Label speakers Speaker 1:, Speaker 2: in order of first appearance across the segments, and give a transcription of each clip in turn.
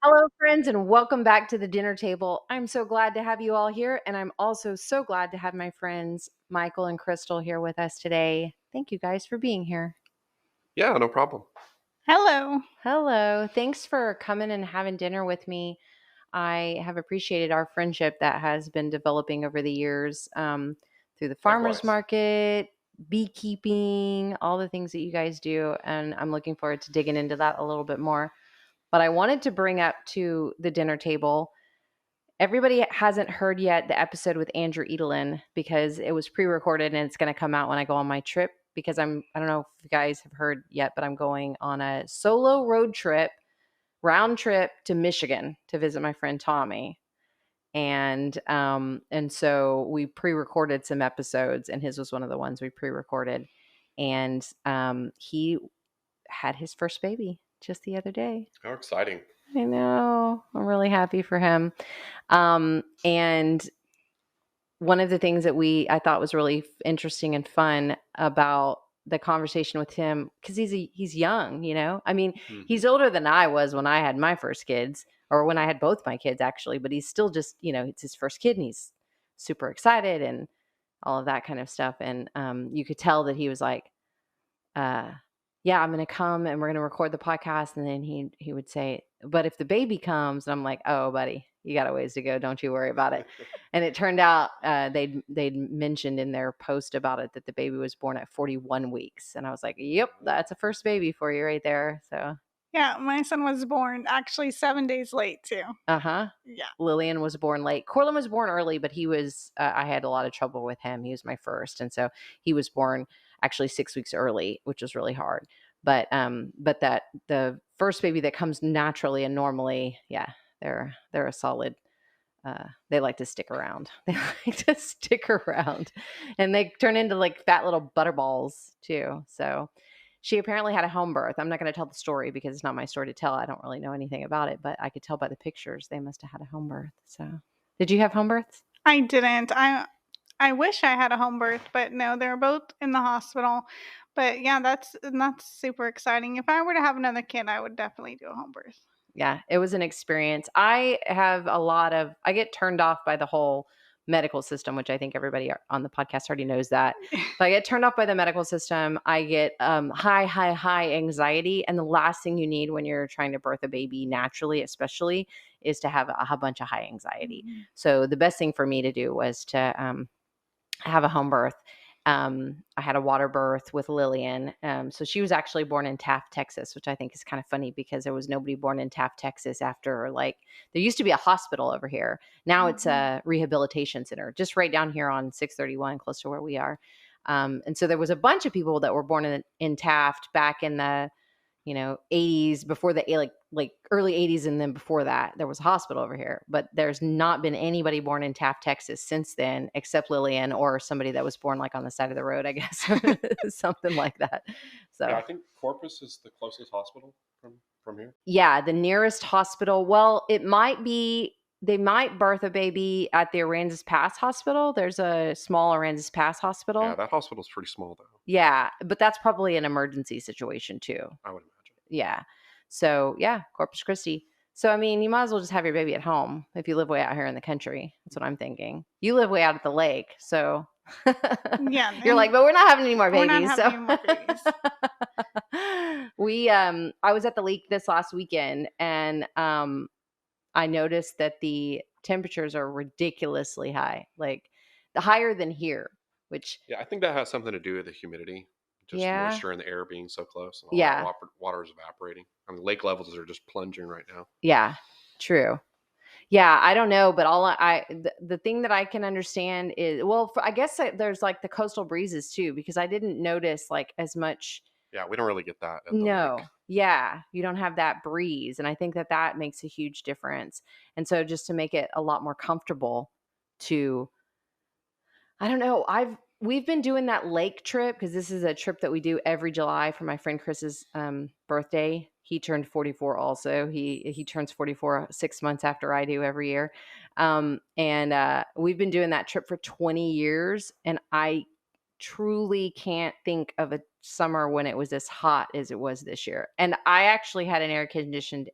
Speaker 1: Hello, friends, and welcome back to the dinner table. I'm so glad to have you all here, and I'm also so glad to have my friends Michael and Crystal here with us today. Thank you guys for being here.
Speaker 2: Yeah, no problem.
Speaker 3: Hello.
Speaker 1: Hello. Thanks for coming and having dinner with me. I have appreciated our friendship that has been developing over the years through the farmers
Speaker 2: Likewise.
Speaker 1: market, beekeeping, all the things that you guys do. And I'm looking forward to digging into that a little bit more. But I wanted to bring up to the dinner table. Everybody hasn't heard yet the episode with Andrew Edelin because it was pre-recorded and it's going to come out when I go on my trip because I don't know if you guys have heard yet, but I'm going on a solo road trip, round trip to Michigan to visit my friend Tommy. And so we pre-recorded some episodes and his was one of the ones we pre-recorded. And he had his first baby just the other day.
Speaker 2: How exciting.
Speaker 1: I know. I'm really happy for him. And one of the things that I thought was really interesting and fun about the conversation with him, because he's young, I mean, he's older than I was when I had my first kids, or when I had both my kids actually, but he's still just, it's his first kid and he's super excited and all of that kind of stuff. And you could tell that he was like, yeah, I'm going to come and we're going to record the podcast. And then he would say, but if the baby comes, and I'm like, oh, buddy, you got a ways to go. Don't you worry about it. And it turned out they'd mentioned in their post about it that the baby was born at 41 weeks. And I was like, yep, that's a first baby for you right there. So
Speaker 3: Yeah, my son was born actually 7 days late too.
Speaker 1: yeah, Lillian was born late. Corlin was born early, but he was I had a lot of trouble with him. He was my first, and so he was born actually 6 weeks early, which was really hard. But that the first baby that comes naturally and normally, yeah, they're a solid. They like to stick around. They like to stick around, and they turn into like fat little butterballs too. So she apparently had a home birth. I'm not going to tell the story because it's not my story to tell. I don't really know anything about it, but I could tell by the pictures they must have had a home birth. So, did you have home births?
Speaker 3: I didn't. I wish I had a home birth, but no, they're both in the hospital. But yeah, that's super exciting. If I were to have another kid, I would definitely do a home birth.
Speaker 1: Yeah, it was an experience. I get turned off by the whole medical system, which I think everybody on the podcast already knows that. But I get turned off by the medical system. I get high anxiety. And the last thing you need when you're trying to birth a baby naturally, especially, is to have a bunch of high anxiety. Mm-hmm. So the best thing for me to do was to have a home birth. I had a water birth with Lillian. So she was actually born in Taft, Texas, which I think is kind of funny because there was nobody born in Taft, Texas after there used to be a hospital over here. Now it's a rehabilitation center just right down here on 631, close to where we are. And so there was a bunch of people that were born in Taft back in the 80s, before the like early 80s, and then before that there was a hospital over here, but there's not been anybody born in Taft, Texas since then, except Lillian or somebody that was born like on the side of the road, I guess. Something like that. So
Speaker 2: yeah, I think Corpus is the closest hospital from here.
Speaker 1: Yeah, the nearest hospital, well, it might be, they might birth a baby at the Aransas Pass Hospital. There's a small Aransas Pass hospital.
Speaker 2: Yeah, that hospital's pretty small though.
Speaker 1: Yeah, but that's probably an emergency situation too.
Speaker 2: I would imagine.
Speaker 1: Yeah. So yeah, Corpus Christi. So I mean, you might as well just have your baby at home if you live way out here in the country. That's what I'm thinking. You live way out at the lake, so
Speaker 3: yeah,
Speaker 1: you're like, but we're not having any more babies.
Speaker 3: We're not having any more babies.
Speaker 1: I was at the lake this last weekend, and I noticed that the temperatures are ridiculously high, like higher than here. Which
Speaker 2: I think that has something to do with the humidity, just moisture in the air being so close. And all that water is evaporating. I mean, lake levels are just plunging right now.
Speaker 1: Yeah, true. Yeah, I don't know, but the thing that I can understand is, well, I guess there's like the coastal breezes too, because I didn't notice like as much.
Speaker 2: Yeah, we don't really get that.
Speaker 1: No. Yeah, you don't have that breeze. And I think that makes a huge difference. And so just to make it a lot more comfortable I don't know, we've been doing that lake trip because this is a trip that we do every July for my friend Chris's birthday. He turned 44 also. He turns 44 6 months after I do every year. And we've been doing that trip for 20 years. And I truly can't think of a summer when it was as hot as it was this year. And I actually had an air conditioned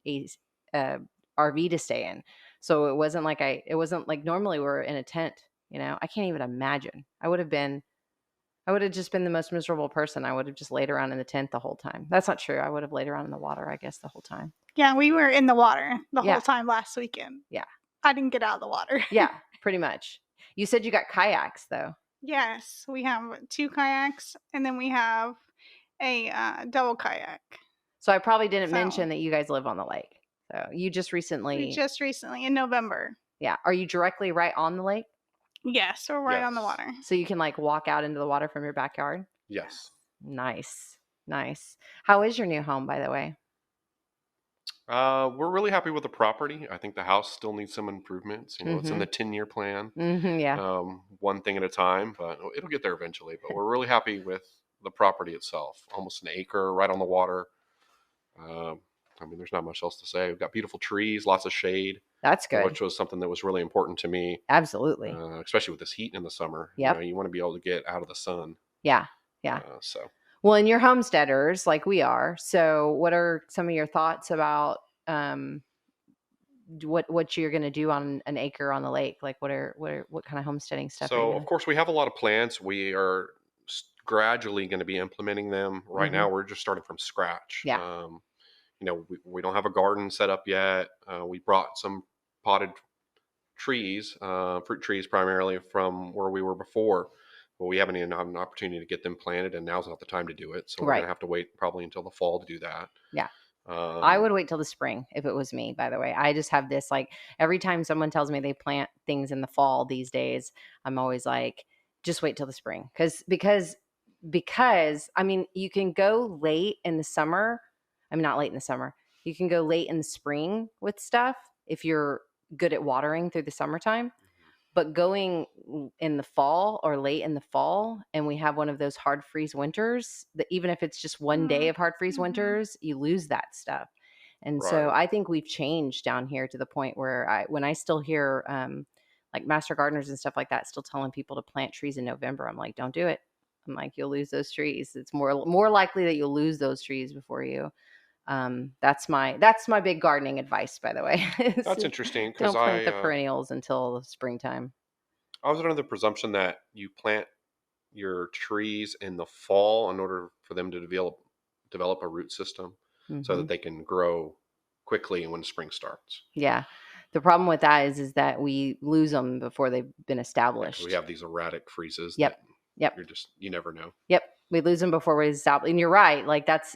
Speaker 1: RV to stay in. So it wasn't like normally we're in a tent, I can't even imagine. I would have just been the most miserable person. I would have just laid around in the tent the whole time. That's not true. I would have laid around in the water, I guess, the whole time.
Speaker 3: Yeah, we were in the water the whole time last weekend.
Speaker 1: Yeah.
Speaker 3: I didn't get out of the water.
Speaker 1: Yeah, pretty much. You said you got kayaks, though.
Speaker 3: Yes, we have 2 kayaks, and then we have a double kayak.
Speaker 1: So I probably didn't mention that you guys live on the lake. So you just recently...
Speaker 3: We just recently, in November.
Speaker 1: Yeah. Are you directly right on the lake?
Speaker 3: Yes, we're right on the water.
Speaker 1: So you can walk out into the water from your backyard?
Speaker 2: Yes.
Speaker 1: Nice. How is your new home, by the way?
Speaker 2: We're really happy with the property. I think the house still needs some improvements. It's in the 10-year plan.
Speaker 1: Yeah.
Speaker 2: One thing at a time, but it'll get there eventually. But we're really happy with the property itself. Almost an acre, right on the water. There's not much else to say. We've got beautiful trees, lots of shade.
Speaker 1: That's good.
Speaker 2: Which was something that was really important to me.
Speaker 1: Absolutely.
Speaker 2: Especially with this heat in the summer.
Speaker 1: Yep.
Speaker 2: You want to be able to get out of the sun.
Speaker 1: Yeah. Well, and you're homesteaders like we are. So what are some of your thoughts about what you're going to do on an acre on the lake? Like what kind of homesteading stuff?
Speaker 2: So of course we have a lot of plans. We are gradually going to be implementing them. Right now we're just starting from scratch.
Speaker 1: Yeah.
Speaker 2: We don't have a garden set up yet. We brought some potted trees, fruit trees primarily from where we were before. But we haven't even had an opportunity to get them planted, and now's not the time to do it. So we're going to have to wait probably until the fall to do that.
Speaker 1: Yeah. I would wait till the spring if it was me, by the way. I just have this, every time someone tells me they plant things in the fall these days, I'm always like, just wait till the spring. Because you can go late in the summer. Not late in the summer. You can go late in the spring with stuff if you're good at watering through the summertime. But going in the fall or late in the fall, and we have one of those hard freeze winters, that even if it's just one day of hard freeze winters, you lose that stuff. And so I think we've changed down here to the point where when I still hear master gardeners and stuff like that still telling people to plant trees in November, I'm like, don't do it. I'm like, you'll lose those trees. It's more likely that you'll lose those trees before you. That's my big gardening advice, by the way.
Speaker 2: That's interesting because
Speaker 1: don't plant the perennials until springtime. I
Speaker 2: was under the presumption that you plant your trees in the fall in order for them to develop a root system so that they can grow quickly when spring starts.
Speaker 1: Yeah. The problem with that is that we lose them before they've been established.
Speaker 2: We have these erratic freezes.
Speaker 1: Yep.
Speaker 2: You never know.
Speaker 1: Yep. We lose them before we establish. And you're right. That's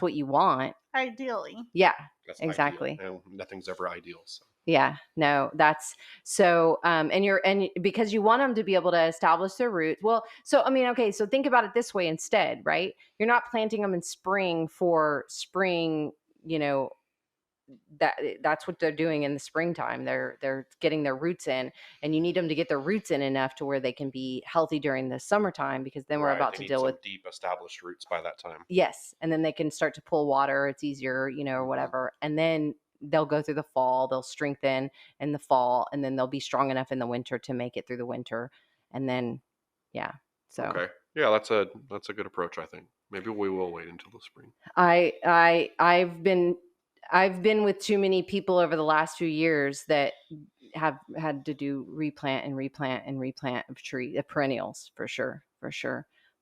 Speaker 1: what you want.
Speaker 3: Ideally.
Speaker 1: Yeah,
Speaker 2: that's
Speaker 1: exactly.
Speaker 2: Nothing's ever ideal. So.
Speaker 1: Yeah, no, that's so, and because you want them to be able to establish their roots. Well, so, okay, so think about it this way instead, right? You're not planting them in spring for spring, that's what they're doing in the springtime. They're getting their roots in, and you need them to get their roots in enough to where they can be healthy during the summertime, because then we're about to deal with
Speaker 2: deep established roots by that time.
Speaker 1: Yes. And then they can start to pull water. It's easier, or whatever. And then they'll go through the fall, they'll strengthen in the fall, and then they'll be strong enough in the winter to make it through the winter. And then, yeah. So,
Speaker 2: okay. Yeah, that's a good approach, I think. Maybe we will wait until the spring.
Speaker 1: I've been with too many people over the last few years that have had to do replant of perennials for sure.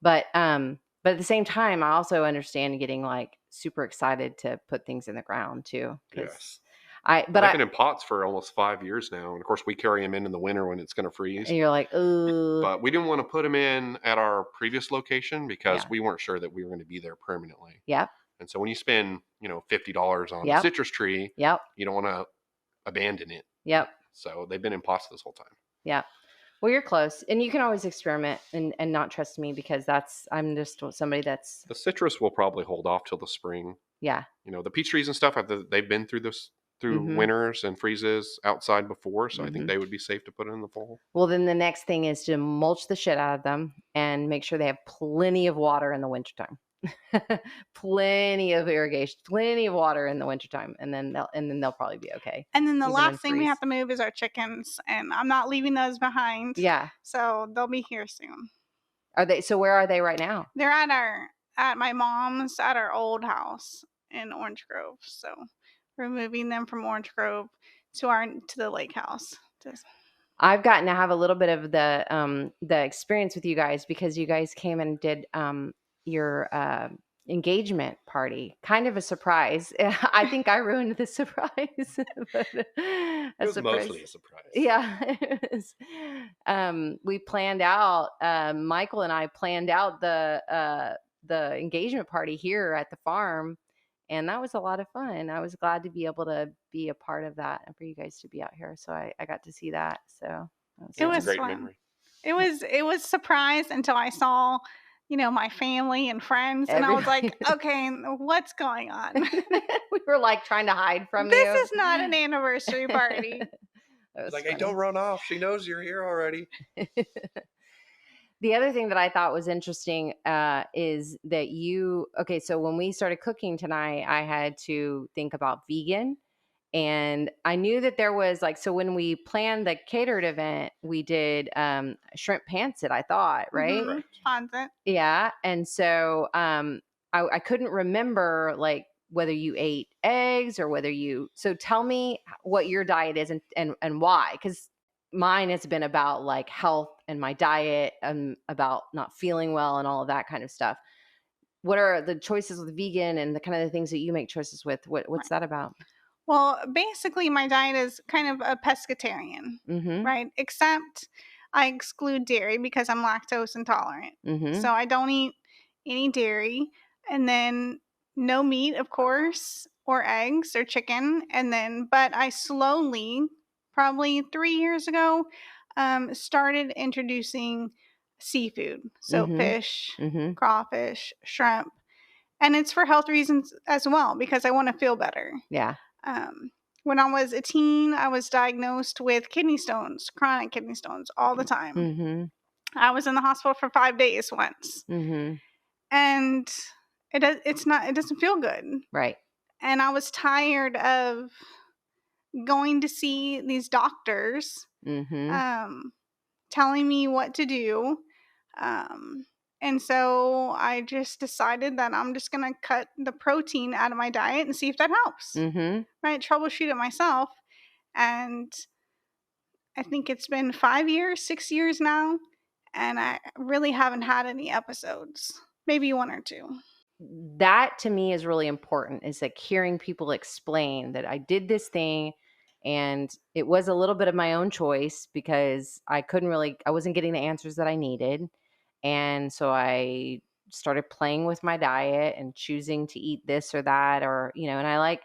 Speaker 1: But at the same time, I also understand getting super excited to put things in the ground too.
Speaker 2: Yes.
Speaker 1: I've
Speaker 2: been in pots for almost 5 years now, and of course we carry them in the winter when it's going to freeze.
Speaker 1: And you're like, ooh.
Speaker 2: But we didn't want to put them in at our previous location because we weren't sure that we were going to be there permanently.
Speaker 1: Yep.
Speaker 2: And so when you spend, $50 on a citrus tree, you don't want to abandon it.
Speaker 1: Yep.
Speaker 2: So they've been in pots this whole time.
Speaker 1: Yep. Well, you're close, and you can always experiment and not trust me, because I'm just somebody that's...
Speaker 2: The citrus will probably hold off till the spring.
Speaker 1: Yeah.
Speaker 2: The peach trees and stuff, they've been through winters and freezes outside before, so I think they would be safe to put in the fall.
Speaker 1: Well, then the next thing is to mulch the shit out of them and make sure they have plenty of water in the wintertime. Plenty of irrigation, plenty of water in the wintertime, and then they'll probably be okay.
Speaker 3: And then the last thing we have to move is our chickens, and I'm not leaving those behind.
Speaker 1: Yeah.
Speaker 3: So they'll be here soon.
Speaker 1: Are they? So where are they right now?
Speaker 3: They're at my mom's, at our old house in Orange Grove. So removing them from Orange Grove to the lake house.
Speaker 1: I've gotten to have a little bit of the experience with you guys because you guys came and did your engagement party. Kind of a surprise. I think I ruined the surprise, but
Speaker 2: It was mostly a surprise.
Speaker 1: Yeah, it was. We planned out. Michael and I planned out the engagement party here at the farm, and that was a lot of fun. I was glad to be able to be a part of that and for you guys to be out here. So I got to see that. So that was
Speaker 3: It
Speaker 1: fun.
Speaker 3: was
Speaker 2: a great
Speaker 3: fun.
Speaker 2: memory.
Speaker 3: It was surprise until I saw, my family and friends, and I was like, okay, what's going on?
Speaker 1: We were like trying to hide from you.
Speaker 3: This is not an anniversary party.
Speaker 2: It's like, hey, don't run off. She knows you're here already.
Speaker 1: The other thing that I thought was interesting is that so when we started cooking tonight, I had to think about vegan. And I knew that there was so when we planned the catered event, we did shrimp pancit, I thought, right?
Speaker 3: Mhm. Pancit.
Speaker 1: Yeah. And so I couldn't remember whether you ate eggs or so tell me what your diet is and why. Because mine has been about health and my diet and about not feeling well and all of that kind of stuff. What are the choices with vegan and the kind of the things that you make choices with? What's that about?
Speaker 3: Well, basically, my diet is kind of a pescatarian,
Speaker 1: Mm-hmm.
Speaker 3: right? Except I exclude dairy because I'm lactose intolerant.
Speaker 1: Mm-hmm.
Speaker 3: So I don't eat any dairy. And then no meat, of course, or eggs or chicken. But I slowly, probably 3 years ago, started introducing seafood. So
Speaker 1: Mm-hmm.
Speaker 3: fish,
Speaker 1: Mm-hmm.
Speaker 3: crawfish, shrimp. And it's for health reasons as well because I want to feel better.
Speaker 1: Yeah.
Speaker 3: When I was a teen, I was diagnosed with kidney stones, chronic kidney stones, all the time.
Speaker 1: Mm-hmm.
Speaker 3: I was in the hospital for 5 days once,
Speaker 1: Mm-hmm.
Speaker 3: and it doesn't feel good.
Speaker 1: Right.
Speaker 3: And I was tired of going to see these doctors,
Speaker 1: Mm-hmm.
Speaker 3: telling me what to do. And so I just decided that I'm just going to cut the protein out of my diet and see if that helps.
Speaker 1: Mm-hmm.
Speaker 3: Right? Troubleshoot it myself. And I think it's been 5 years, 6 years now. And I really haven't had any episodes. Maybe 1 or 2.
Speaker 1: That to me is really important, is hearing people explain that I did this thing and it was a little bit of my own choice because I wasn't getting the answers that I needed. And so I started playing with my diet and choosing to eat this or that, and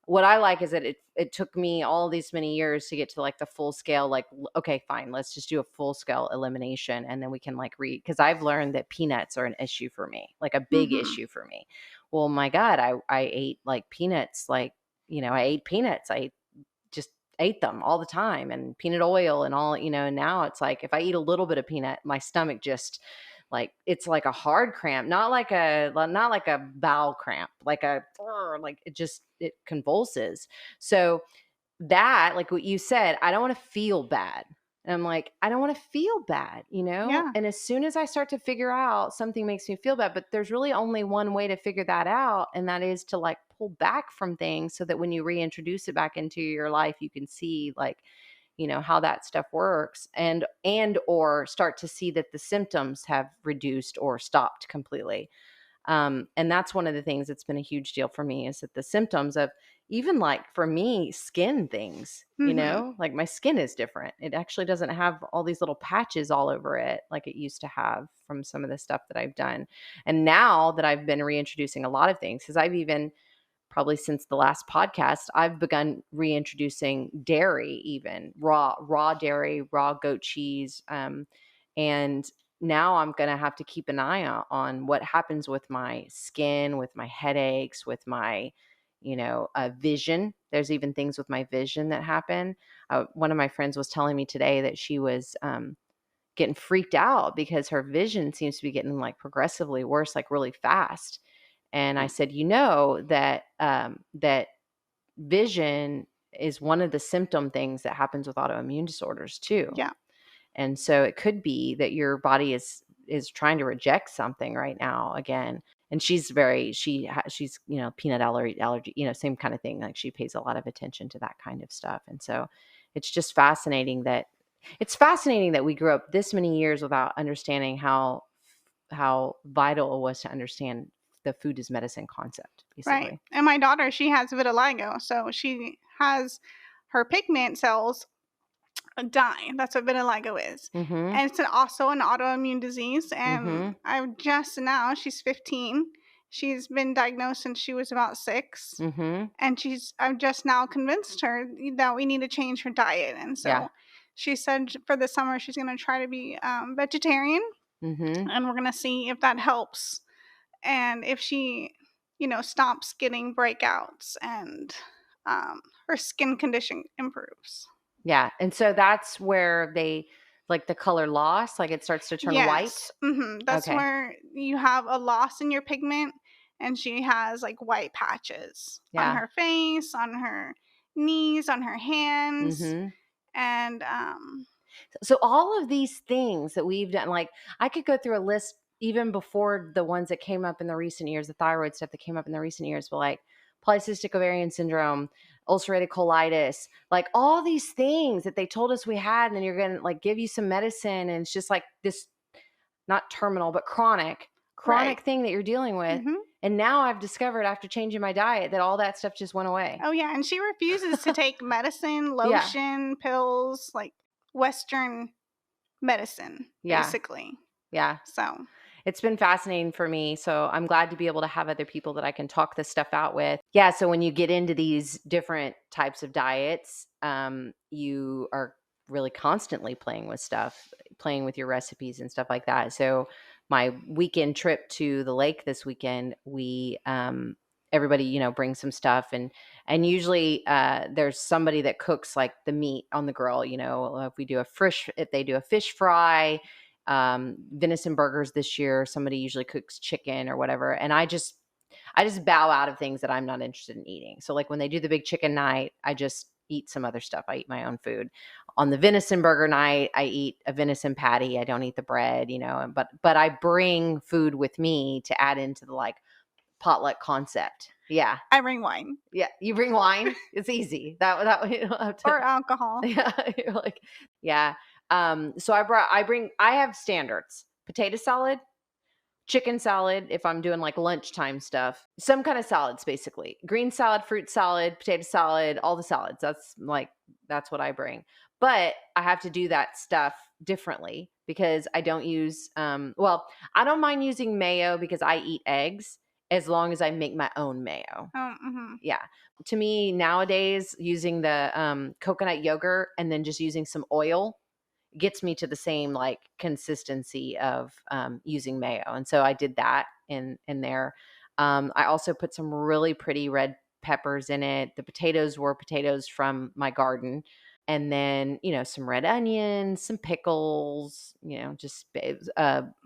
Speaker 1: what I like is that it took me all these many years to get to the full scale, okay, fine, let's just do a full scale elimination. And then we can because I've learned that peanuts are an issue for me, a big issue for me. Well, my God, I ate peanuts, I ate peanuts. I just ate them all the time and peanut oil and all, and now it's if I eat a little bit of peanut, my stomach just it's like a hard cramp, not like a bowel cramp, it convulses. So that, what you said, I don't want to feel bad. And I'm I don't want to feel bad,
Speaker 3: Yeah.
Speaker 1: And as soon as I start to figure out something makes me feel bad, but there's really only one way to figure that out. And that is to pull back from things so that when you reintroduce it back into your life, you can see how that stuff works or start to see that the symptoms have reduced or stopped completely. And that's one of the things that's been a huge deal for me, is that the symptoms of even for me, skin things, my skin is different. It actually doesn't have all these little patches all over it like it used to have from some of the stuff that I've done. And now that I've been reintroducing a lot of things, because I've even probably since the last podcast, I've begun reintroducing dairy, even raw dairy, raw goat cheese. And now I'm going to have to keep an eye out on what happens with my skin, with my headaches, with my, vision. There's even things with my vision that happen. One of my friends was telling me today that she was getting freaked out because her vision seems to be getting progressively worse, really fast. And I said, that vision is one of the symptom things that happens with autoimmune disorders too.
Speaker 3: Yeah.
Speaker 1: And so it could be that your body is trying to reject something right now again. and she's peanut allergy, same kind of thing. Like she pays a lot of attention to that kind of stuff. And so it's just fascinating that we grew up this many years without understanding how vital it was to understand the food is medicine concept, basically.
Speaker 3: Right. And my daughter, she has vitiligo, so she has her pigment cells die. That's what vitiligo is.
Speaker 1: Mm-hmm.
Speaker 3: And it's also an autoimmune disease. And
Speaker 1: Mm-hmm.
Speaker 3: she's 15. She's been diagnosed since she was about 6.
Speaker 1: Mm-hmm.
Speaker 3: And I've just now convinced her that we need to change her diet. And so
Speaker 1: Yeah.
Speaker 3: she said for the summer she's going to try to be vegetarian.
Speaker 1: Mm-hmm.
Speaker 3: And we're going to see if that helps. And if she, stops getting breakouts and her skin condition improves.
Speaker 1: Yeah. And so that's where they like the color loss, like it starts to turn white.
Speaker 3: Yes. Mm-hmm. That's
Speaker 1: Okay.
Speaker 3: where you have a loss in your pigment, and she has like white patches
Speaker 1: Yeah.
Speaker 3: on her face, on her knees, on her hands.
Speaker 1: Mm-hmm.
Speaker 3: And
Speaker 1: So all of these things that we've done, like I could go through a list even before the ones that came up in the recent years, the thyroid stuff that came up in the recent years, but like polycystic ovarian syndrome, ulcerative colitis, like all these things that they told us we had, and then you're going to like give you some medicine, and it's just like this, not terminal, but chronic
Speaker 3: Right.
Speaker 1: thing that you're dealing with.
Speaker 3: Mhm.
Speaker 1: And now I've discovered after changing my diet that all that stuff just went away.
Speaker 3: Oh yeah, and she refuses to take medicine,
Speaker 1: Yeah.
Speaker 3: lotion, pills, like Western medicine,
Speaker 1: Yeah.
Speaker 3: basically.
Speaker 1: Yeah.
Speaker 3: So
Speaker 1: It's been fascinating for me. So I'm glad to be able to have other people that I can talk this stuff out with. Yeah. So when you get into these different types of diets, you are really constantly playing with your recipes and stuff like that. So my weekend trip to the lake this weekend, we, everybody, brings some stuff, and usually there's somebody that cooks like the meat on the grill. If they do a fish fry, venison burgers this year, somebody usually cooks chicken or whatever. And I just bow out of things that I'm not interested in eating. So like when they do the big chicken night, I just eat some other stuff. I eat my own food. On the venison burger night, I eat a venison patty. I don't eat the bread, but I bring food with me to add into the like potluck concept. Yeah.
Speaker 3: I bring wine.
Speaker 1: Yeah. You bring wine. It's easy. That way you don't have to.
Speaker 3: Or alcohol.
Speaker 1: Yeah. You're like, yeah. So I have standards: potato salad, chicken salad, if I'm doing like lunchtime stuff, some kind of salads, basically green salad, fruit salad, potato salad, all the salads. That's what I bring. But I have to do that stuff differently because I don't use, I don't mind using mayo because I eat eggs as long as I make my own mayo.
Speaker 3: Oh, mm-hmm.
Speaker 1: Yeah. To me nowadays, using the coconut yogurt and then just using some oil gets me to the same like consistency of using mayo. And so I did that in there. I also put some really pretty red peppers in it. The potatoes were potatoes from my garden. And then, some red onions, some pickles, just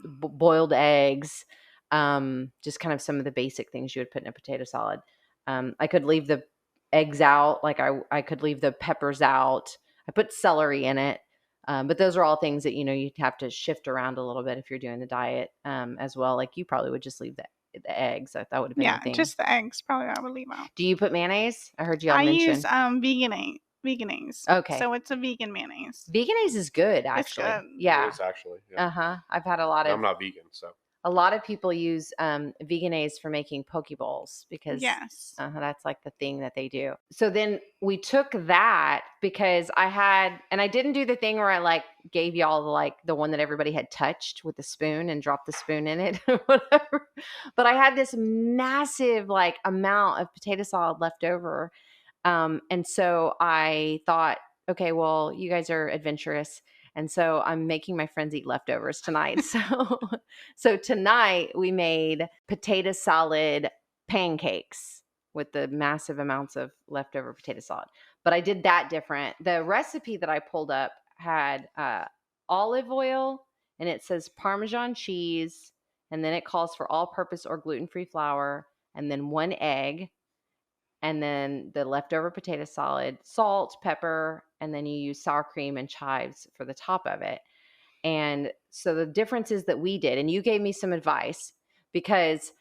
Speaker 1: boiled eggs, just kind of some of the basic things you would put in a potato salad. I could leave the eggs out. Like I could leave the peppers out. I put celery in it. But those are all things that, you'd have to shift around a little bit if you're doing the diet as well. Like you probably would just leave the eggs. That would have been the thing.
Speaker 3: Just the eggs probably I would leave out.
Speaker 1: Do you put mayonnaise? I heard you
Speaker 3: I
Speaker 1: mention.
Speaker 3: use veganese.
Speaker 1: Okay.
Speaker 3: So it's a vegan mayonnaise.
Speaker 1: Veganese is good, actually.
Speaker 3: It's good.
Speaker 1: Yeah.
Speaker 2: It is actually. Yeah.
Speaker 1: I've had a lot of.
Speaker 2: I'm not vegan, so.
Speaker 1: A lot of people use veganese for making poke bowls because that's like the thing that they do. So then we took that because I didn't do the thing where I like gave y'all the one that everybody had touched with the spoon and dropped the spoon in it or whatever. But I had this massive like amount of potato salad left over. And so I thought, okay, well, you guys are adventurous. And so I'm making my friends eat leftovers tonight. So tonight we made potato salad pancakes with the massive amounts of leftover potato salad. But I did that different. The recipe that I pulled up had olive oil, and it says Parmesan cheese, and then it calls for all-purpose or gluten-free flour, and then 1 egg, and then the leftover potato salad, salt, pepper, and then you use sour cream and chives for the top of it. And so the differences that we did, and you gave me some advice because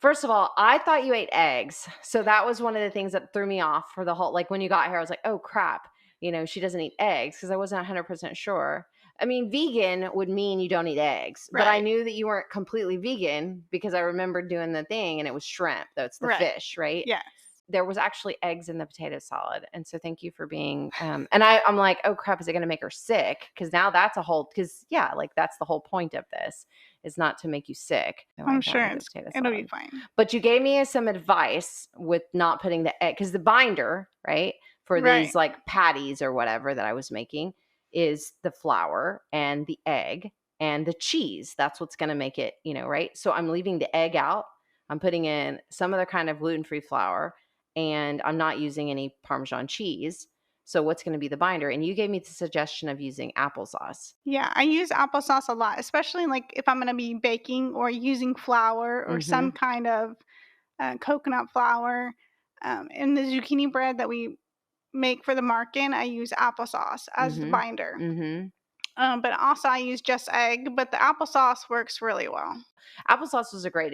Speaker 1: First of all, I thought you ate eggs. So that was one of the things that threw me off for the whole, like when you got here, I was like, oh crap, she doesn't eat eggs, because I wasn't 100% sure. I mean, vegan would mean you don't eat eggs, but I
Speaker 3: Right.
Speaker 1: knew that you weren't completely vegan because I remembered doing the thing and it was shrimp. That's the
Speaker 3: Right.
Speaker 1: fish, right?
Speaker 3: Yes.
Speaker 1: There was actually eggs in the potato salad. And so thank you for being, and I'm like, oh crap, is it going to make her sick? Because now that's like that's the whole point of this, is not to make you sick. No, I
Speaker 3: I'm
Speaker 1: don't
Speaker 3: sure
Speaker 1: eat the potato
Speaker 3: it'll be
Speaker 1: salad.
Speaker 3: fine.
Speaker 1: But you gave me some advice with not putting the egg, because the binder, right, for
Speaker 3: Right.
Speaker 1: these like patties or whatever that I was making is the flour and the egg and the cheese. That's what's going to make it, right? So I'm leaving the egg out. I'm putting in some other kind of gluten-free flour, and I'm not using any Parmesan cheese. So what's going to be the binder? And you gave me the suggestion of using applesauce.
Speaker 3: Yeah, I use applesauce a lot, especially like if I'm going to be baking or using flour or some kind of coconut flour. In the zucchini bread that we make for the market, I use applesauce as the binder. But also I use just egg, but the applesauce works really well.
Speaker 1: Applesauce was a great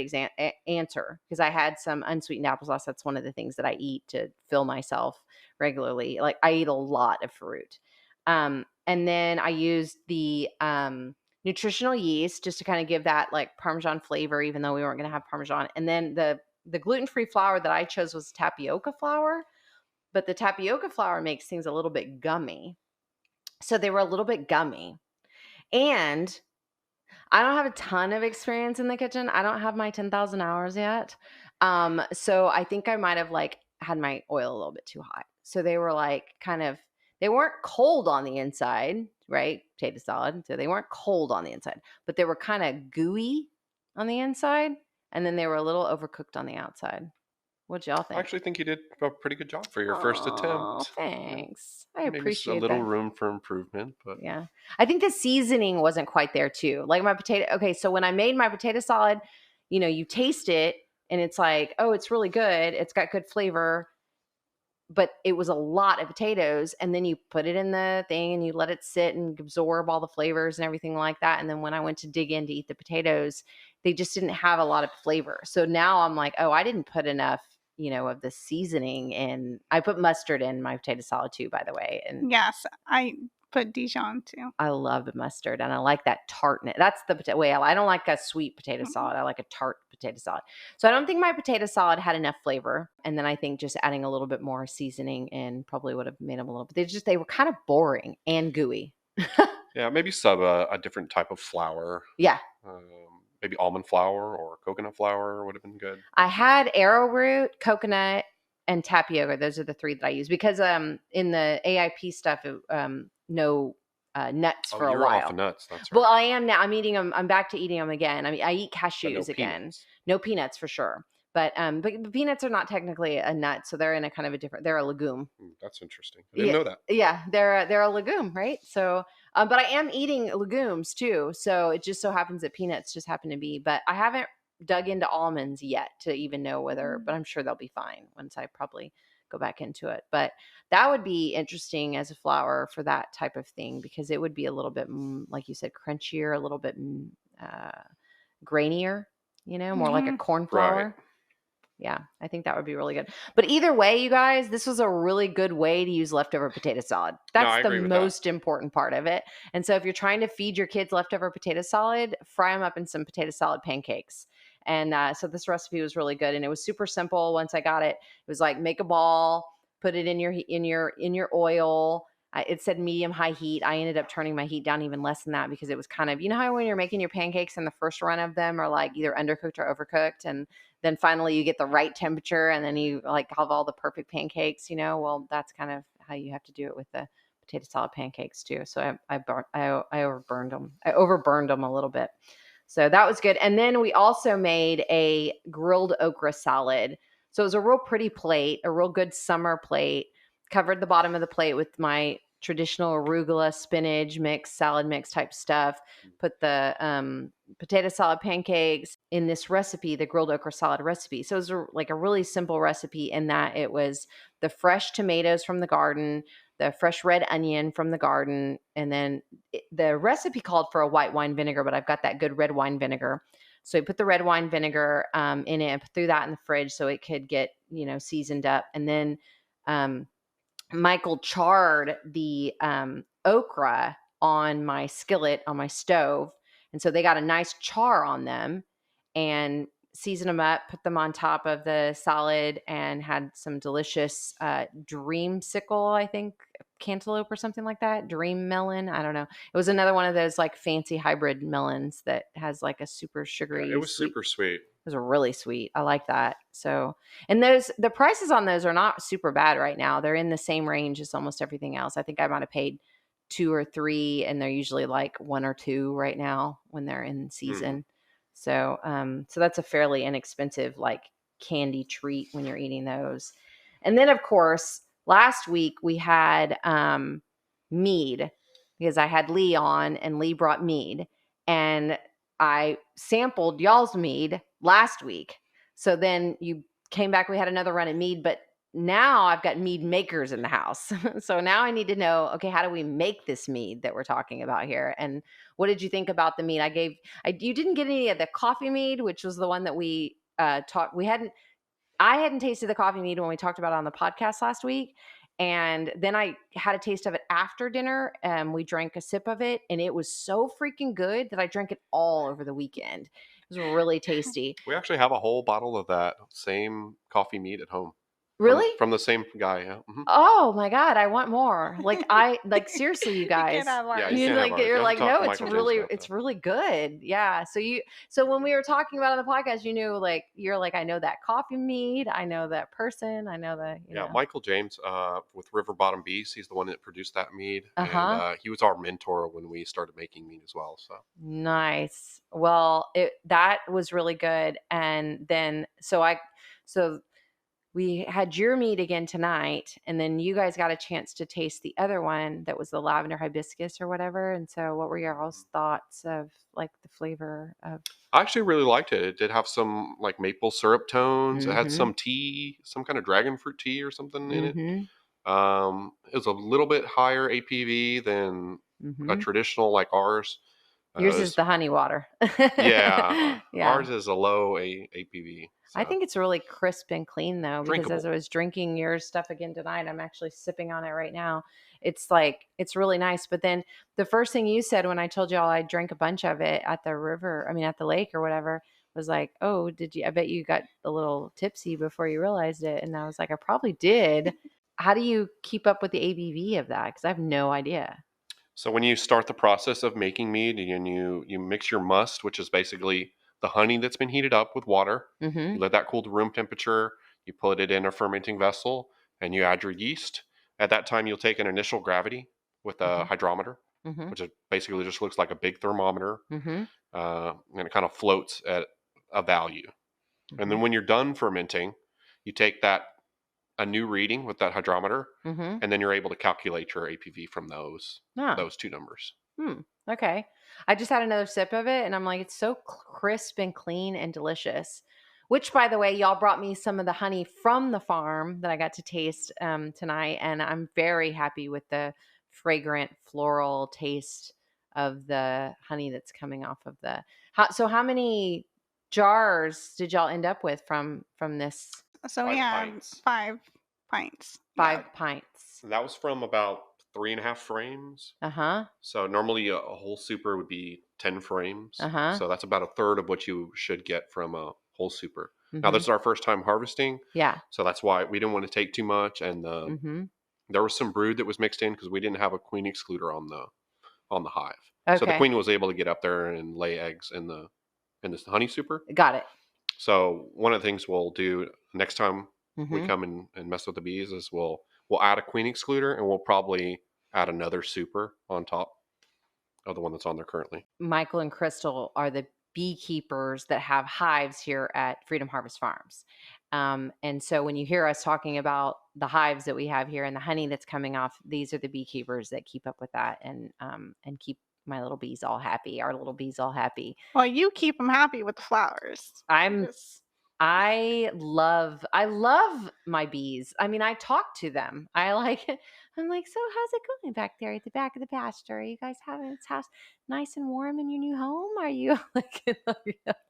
Speaker 1: answer, because I had some unsweetened applesauce. That's one of the things that I eat to fill myself regularly. Like I eat a lot of fruit. And then I used the nutritional yeast just to kind of give that like Parmesan flavor, even though we weren't going to have Parmesan. And then the gluten-free flour that I chose was tapioca flour, but the tapioca flour makes things a little bit gummy. So they were a little bit gummy. And I don't have a ton of experience in the kitchen. I don't have my 10,000 hours yet. So I think I might have like had my oil a little bit too hot. So they were like they weren't cold on the inside, right? Potato salad. So they weren't cold on the inside, but they were kind of gooey on the inside. And then they were a little overcooked on the outside. What y'all think?
Speaker 2: I actually think you did a pretty good job for your first attempt.
Speaker 1: Thanks. I
Speaker 2: Maybe
Speaker 1: appreciate
Speaker 2: a little
Speaker 1: that.
Speaker 2: room for improvement, but
Speaker 1: yeah. I think the seasoning wasn't quite there too. Like my potato. Okay, so when I made my potato salad, you taste it and it's like, oh, it's really good. It's got good flavor, but it was a lot of potatoes. And then you put it in the thing and you let it sit and absorb all the flavors and everything like that. And then when I went to dig in to eat the potatoes, they just didn't have a lot of flavor. So now I'm like, oh, I didn't put enough of the seasoning in. I put mustard in my potato salad too, by the way. And
Speaker 3: yes, I put Dijon too.
Speaker 1: I love the mustard and I like that tartness. That's the way I don't like a sweet potato salad. I like a tart potato salad. So I don't think my potato salad had enough flavor. And then I think just adding a little bit more seasoning in probably would have made them a little bit. They were kind of boring and gooey.
Speaker 2: Yeah, maybe sub a different type of flour.
Speaker 1: Yeah.
Speaker 2: Maybe almond flour or coconut flour would have been good.
Speaker 1: I had arrowroot, coconut, and tapioca. Those are the three that I use because in the AIP stuff, no nuts for a while.
Speaker 2: You're off the nuts. That's right.
Speaker 1: Well, I am now. I'm eating them. I'm back to eating them again. I mean, I eat cashews again.
Speaker 2: Peanuts.
Speaker 1: No peanuts for sure. But peanuts are not technically a nut, so they're in a kind of a different. They're a legume.
Speaker 2: That's interesting. I didn't know that.
Speaker 1: Yeah, they're a legume, right? So, but I am eating legumes too. So it just so happens that peanuts just happen to be. But I haven't dug into almonds yet to even know whether. But I'm sure they'll be fine once I probably go back into it. But that would be interesting as a flour for that type of thing, because it would be a little bit, like you said, crunchier, a little bit grainier. More like a corn flour.
Speaker 2: Right.
Speaker 1: Yeah, I think that would be really good. But either way, you guys, this was a really good way to use leftover potato salad. That's the most important part of it. And so if you're trying to feed your kids leftover potato salad, fry them up in some potato salad pancakes. And so this recipe was really good, and it was super simple. Once I got it, it was like make a ball, put it in your oil. It said medium high heat. I ended up turning my heat down even less than that, because it was kind of, how when you're making your pancakes and the first run of them are like either undercooked or overcooked, and then finally you get the right temperature and then you like have all the perfect pancakes, well, that's kind of how you have to do it with the potato salad pancakes too. So I overburned them. I overburned them a little bit. So that was good. And then we also made a grilled okra salad. So it was a real pretty plate, a real good summer plate. Covered the bottom of the plate with my traditional arugula, spinach mix, salad mix type stuff. Put the potato salad pancakes in this recipe, the grilled okra salad recipe. So it was like a really simple recipe in that it was the fresh tomatoes from the garden, the fresh red onion from the garden, and then the recipe called for a white wine vinegar, but I've got that good red wine vinegar. So I put the red wine vinegar in it and threw that in the fridge so it could get, seasoned up. And then Michael charred the okra on my skillet on my stove. And so they got a nice char on them, and seasoned them up, put them on top of the salad, and had some delicious dreamsicle, I think, cantaloupe or something like that. Dream melon. I don't know. It was another one of those like fancy hybrid melons that has like a super sugary,
Speaker 2: it was
Speaker 1: sweet.
Speaker 2: super sweet.
Speaker 1: Those are really sweet. I like that. So, and the prices on those are not super bad right now. They're in the same range as almost everything else. I think I might have paid 2 or 3, and they're usually like 1 or 2 right now when they're in season. So, so that's a fairly inexpensive like candy treat when you're eating those. And then of course, last week we had mead, because I had Lee on and Lee brought mead, and I sampled y'all's mead last week. So then you came back, we had another run at mead, but now I've got mead makers in the house. So now I need to know, okay, how do we make this mead that we're talking about here? And what did you think about the mead? You didn't get any of the coffee mead, which was the one that we talked. I hadn't tasted the coffee mead when we talked about it on the podcast last week. And then I had a taste of it after dinner. We drank a sip of it, and it was so freaking good that I drank it all over the weekend. It was really tasty.
Speaker 2: We actually have a whole bottle of that same coffee mead at home.
Speaker 1: Really?
Speaker 2: From the same guy, yeah.
Speaker 1: Oh my God, I want more. Like seriously, you guys.
Speaker 2: Yeah,
Speaker 1: You're like, no, it's
Speaker 2: Michael
Speaker 1: really good. Yeah. So when we were talking about it on the podcast, you're like, I know that coffee mead, I know that person, I know that.
Speaker 2: Yeah, Michael James with River Bottom Bees, he's the one that produced that mead, and he was our mentor when we started making mead as well. So
Speaker 1: nice. Well, that was really good, and then so we had your mead again tonight, and then you guys got a chance to taste the other one that was the lavender hibiscus or whatever. And so what were your all's thoughts of like the flavor of?
Speaker 2: I actually really liked it. It did have some like maple syrup tones. It had some tea, some kind of dragon fruit tea or something in it. It was a little bit higher APV than a traditional like ours.
Speaker 1: Yours is the honey water.
Speaker 2: Yeah. Ours is a low APV. So.
Speaker 1: I think it's really crisp and clean though, because as I was drinking your stuff again tonight, I'm actually sipping on it right now. It's really nice. But then the first thing you said when I told y'all I drank a bunch of it at the lake or whatever, was like, oh, I bet you got a little tipsy before you realized it. And I was like, I probably did. How do you keep up with the ABV of that? Because I have no idea.
Speaker 2: So when you start the process of making mead, and you mix your must, which is basically the honey that's been heated up with water. You let that cool to room temperature. You put it in a fermenting vessel, and you add your yeast. At that time, you'll take an initial gravity with a hydrometer, which is basically just looks like a big thermometer, and it kind of floats at a value. And then when you're done fermenting, you take a new reading with that hydrometer, and then you're able to calculate your APV from those 2 numbers.
Speaker 1: Okay. I just had another sip of it, and I'm like, it's so crisp and clean and delicious. Which, by the way, y'all brought me some of the honey from the farm that I got to taste tonight, and I'm very happy with the fragrant floral taste of the honey that's coming off of the. So how many jars did y'all end up with from this?
Speaker 3: So we had 5 pints.
Speaker 1: 5 pints.
Speaker 2: That was from about 3.5 frames. So normally a whole super would be 10 frames. So that's about a third of what you should get from a whole super. Now this is our first time harvesting.
Speaker 1: Yeah.
Speaker 2: So that's why we didn't want to take too much, and there was some brood that was mixed in because we didn't have a queen excluder on the hive. Okay. So the queen was able to get up there and lay eggs in this honey super.
Speaker 1: Got it.
Speaker 2: So one of the things we'll do next time we come and mess with the bees is we'll add a queen excluder, and we'll probably add another super on top of the one that's on there currently.
Speaker 1: Michael and Crystal are the beekeepers that have hives here at Freedom Harvest Farms. And so when you hear us talking about the hives that we have here and the honey that's coming off, these are the beekeepers that keep up with that and keep my little bees all happy, our little bees all happy.
Speaker 3: Well, you keep them happy with the flowers.
Speaker 1: I love my bees. I mean, I talk to them. I'm like, so how's it going back there at the back of the pasture? Are you guys having this house nice and warm in your new home? Are you like,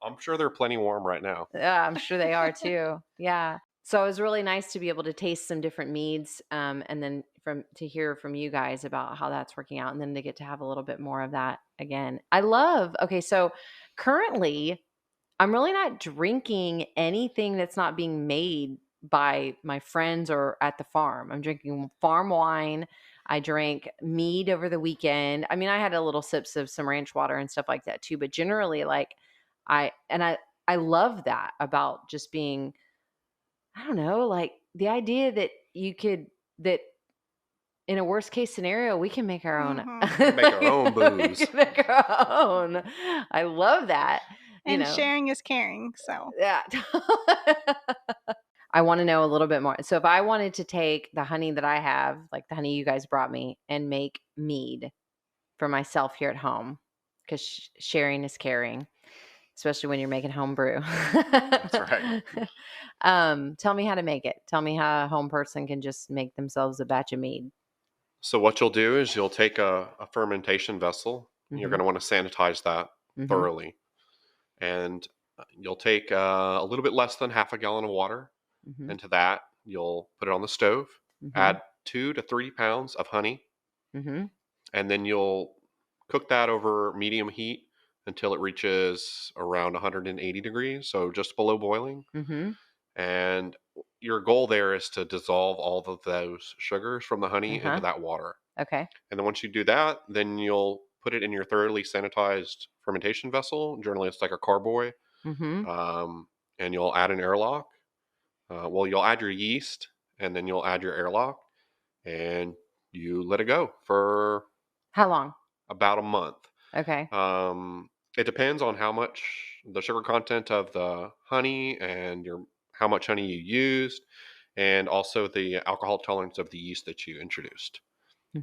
Speaker 2: I'm sure they're plenty warm right now.
Speaker 1: yeah, I'm sure they are too. Yeah. So it was really nice to be able to taste some different meads, and then to hear from you guys about how that's working out, and then to get to have a little bit more of that again. Okay, so currently I'm really not drinking anything that's not being made by my friends or at the farm. I'm drinking farm wine. I drank mead over the weekend. I mean, I had a little sips of some ranch water and stuff like that too, but generally like I and I love that about just being, I don't know, like the idea that that in a worst case scenario, we can make our own.
Speaker 3: Mhm.
Speaker 2: We make our own
Speaker 1: We
Speaker 2: booze.
Speaker 1: can make our own. I love that.
Speaker 3: And sharing is caring. So
Speaker 1: Yeah. I want to know a little bit more. So if I wanted to take the honey that I have, like the honey you guys brought me, and make mead for myself here at home, because sharing is caring, especially when you're making home brew.
Speaker 2: That's right.
Speaker 1: Tell me how to make it. Tell me how a home person can just make themselves a batch of mead.
Speaker 2: So what you'll do is you'll take a fermentation vessel. You're going to want to sanitize that
Speaker 1: Mhm.
Speaker 2: thoroughly. And you'll take a little bit less than half a gallon of water.
Speaker 1: Mhm.
Speaker 2: Into that, you'll put it on the stove,
Speaker 1: Mhm.
Speaker 2: add 2 to 3 pounds of honey,
Speaker 1: Mhm.
Speaker 2: and then you'll cook that over medium heat until it reaches around 180 degrees, so just below boiling.
Speaker 1: Mhm.
Speaker 2: And your goal there is to dissolve all of those sugars from the honey into
Speaker 1: Uh-huh.
Speaker 2: that water.
Speaker 1: Okay.
Speaker 2: And then once you do that, then you'll put it in your thoroughly sanitized fermentation vessel. Generally, it's like a carboy.
Speaker 1: Mhm.
Speaker 2: And you'll add an airlock. You'll add your yeast, and then you'll add your airlock, and you let it go for
Speaker 1: How long?
Speaker 2: about a month.
Speaker 1: Okay.
Speaker 2: It depends on how much the sugar content of the honey and how much honey you used, and also the alcohol tolerance of the yeast that you introduced.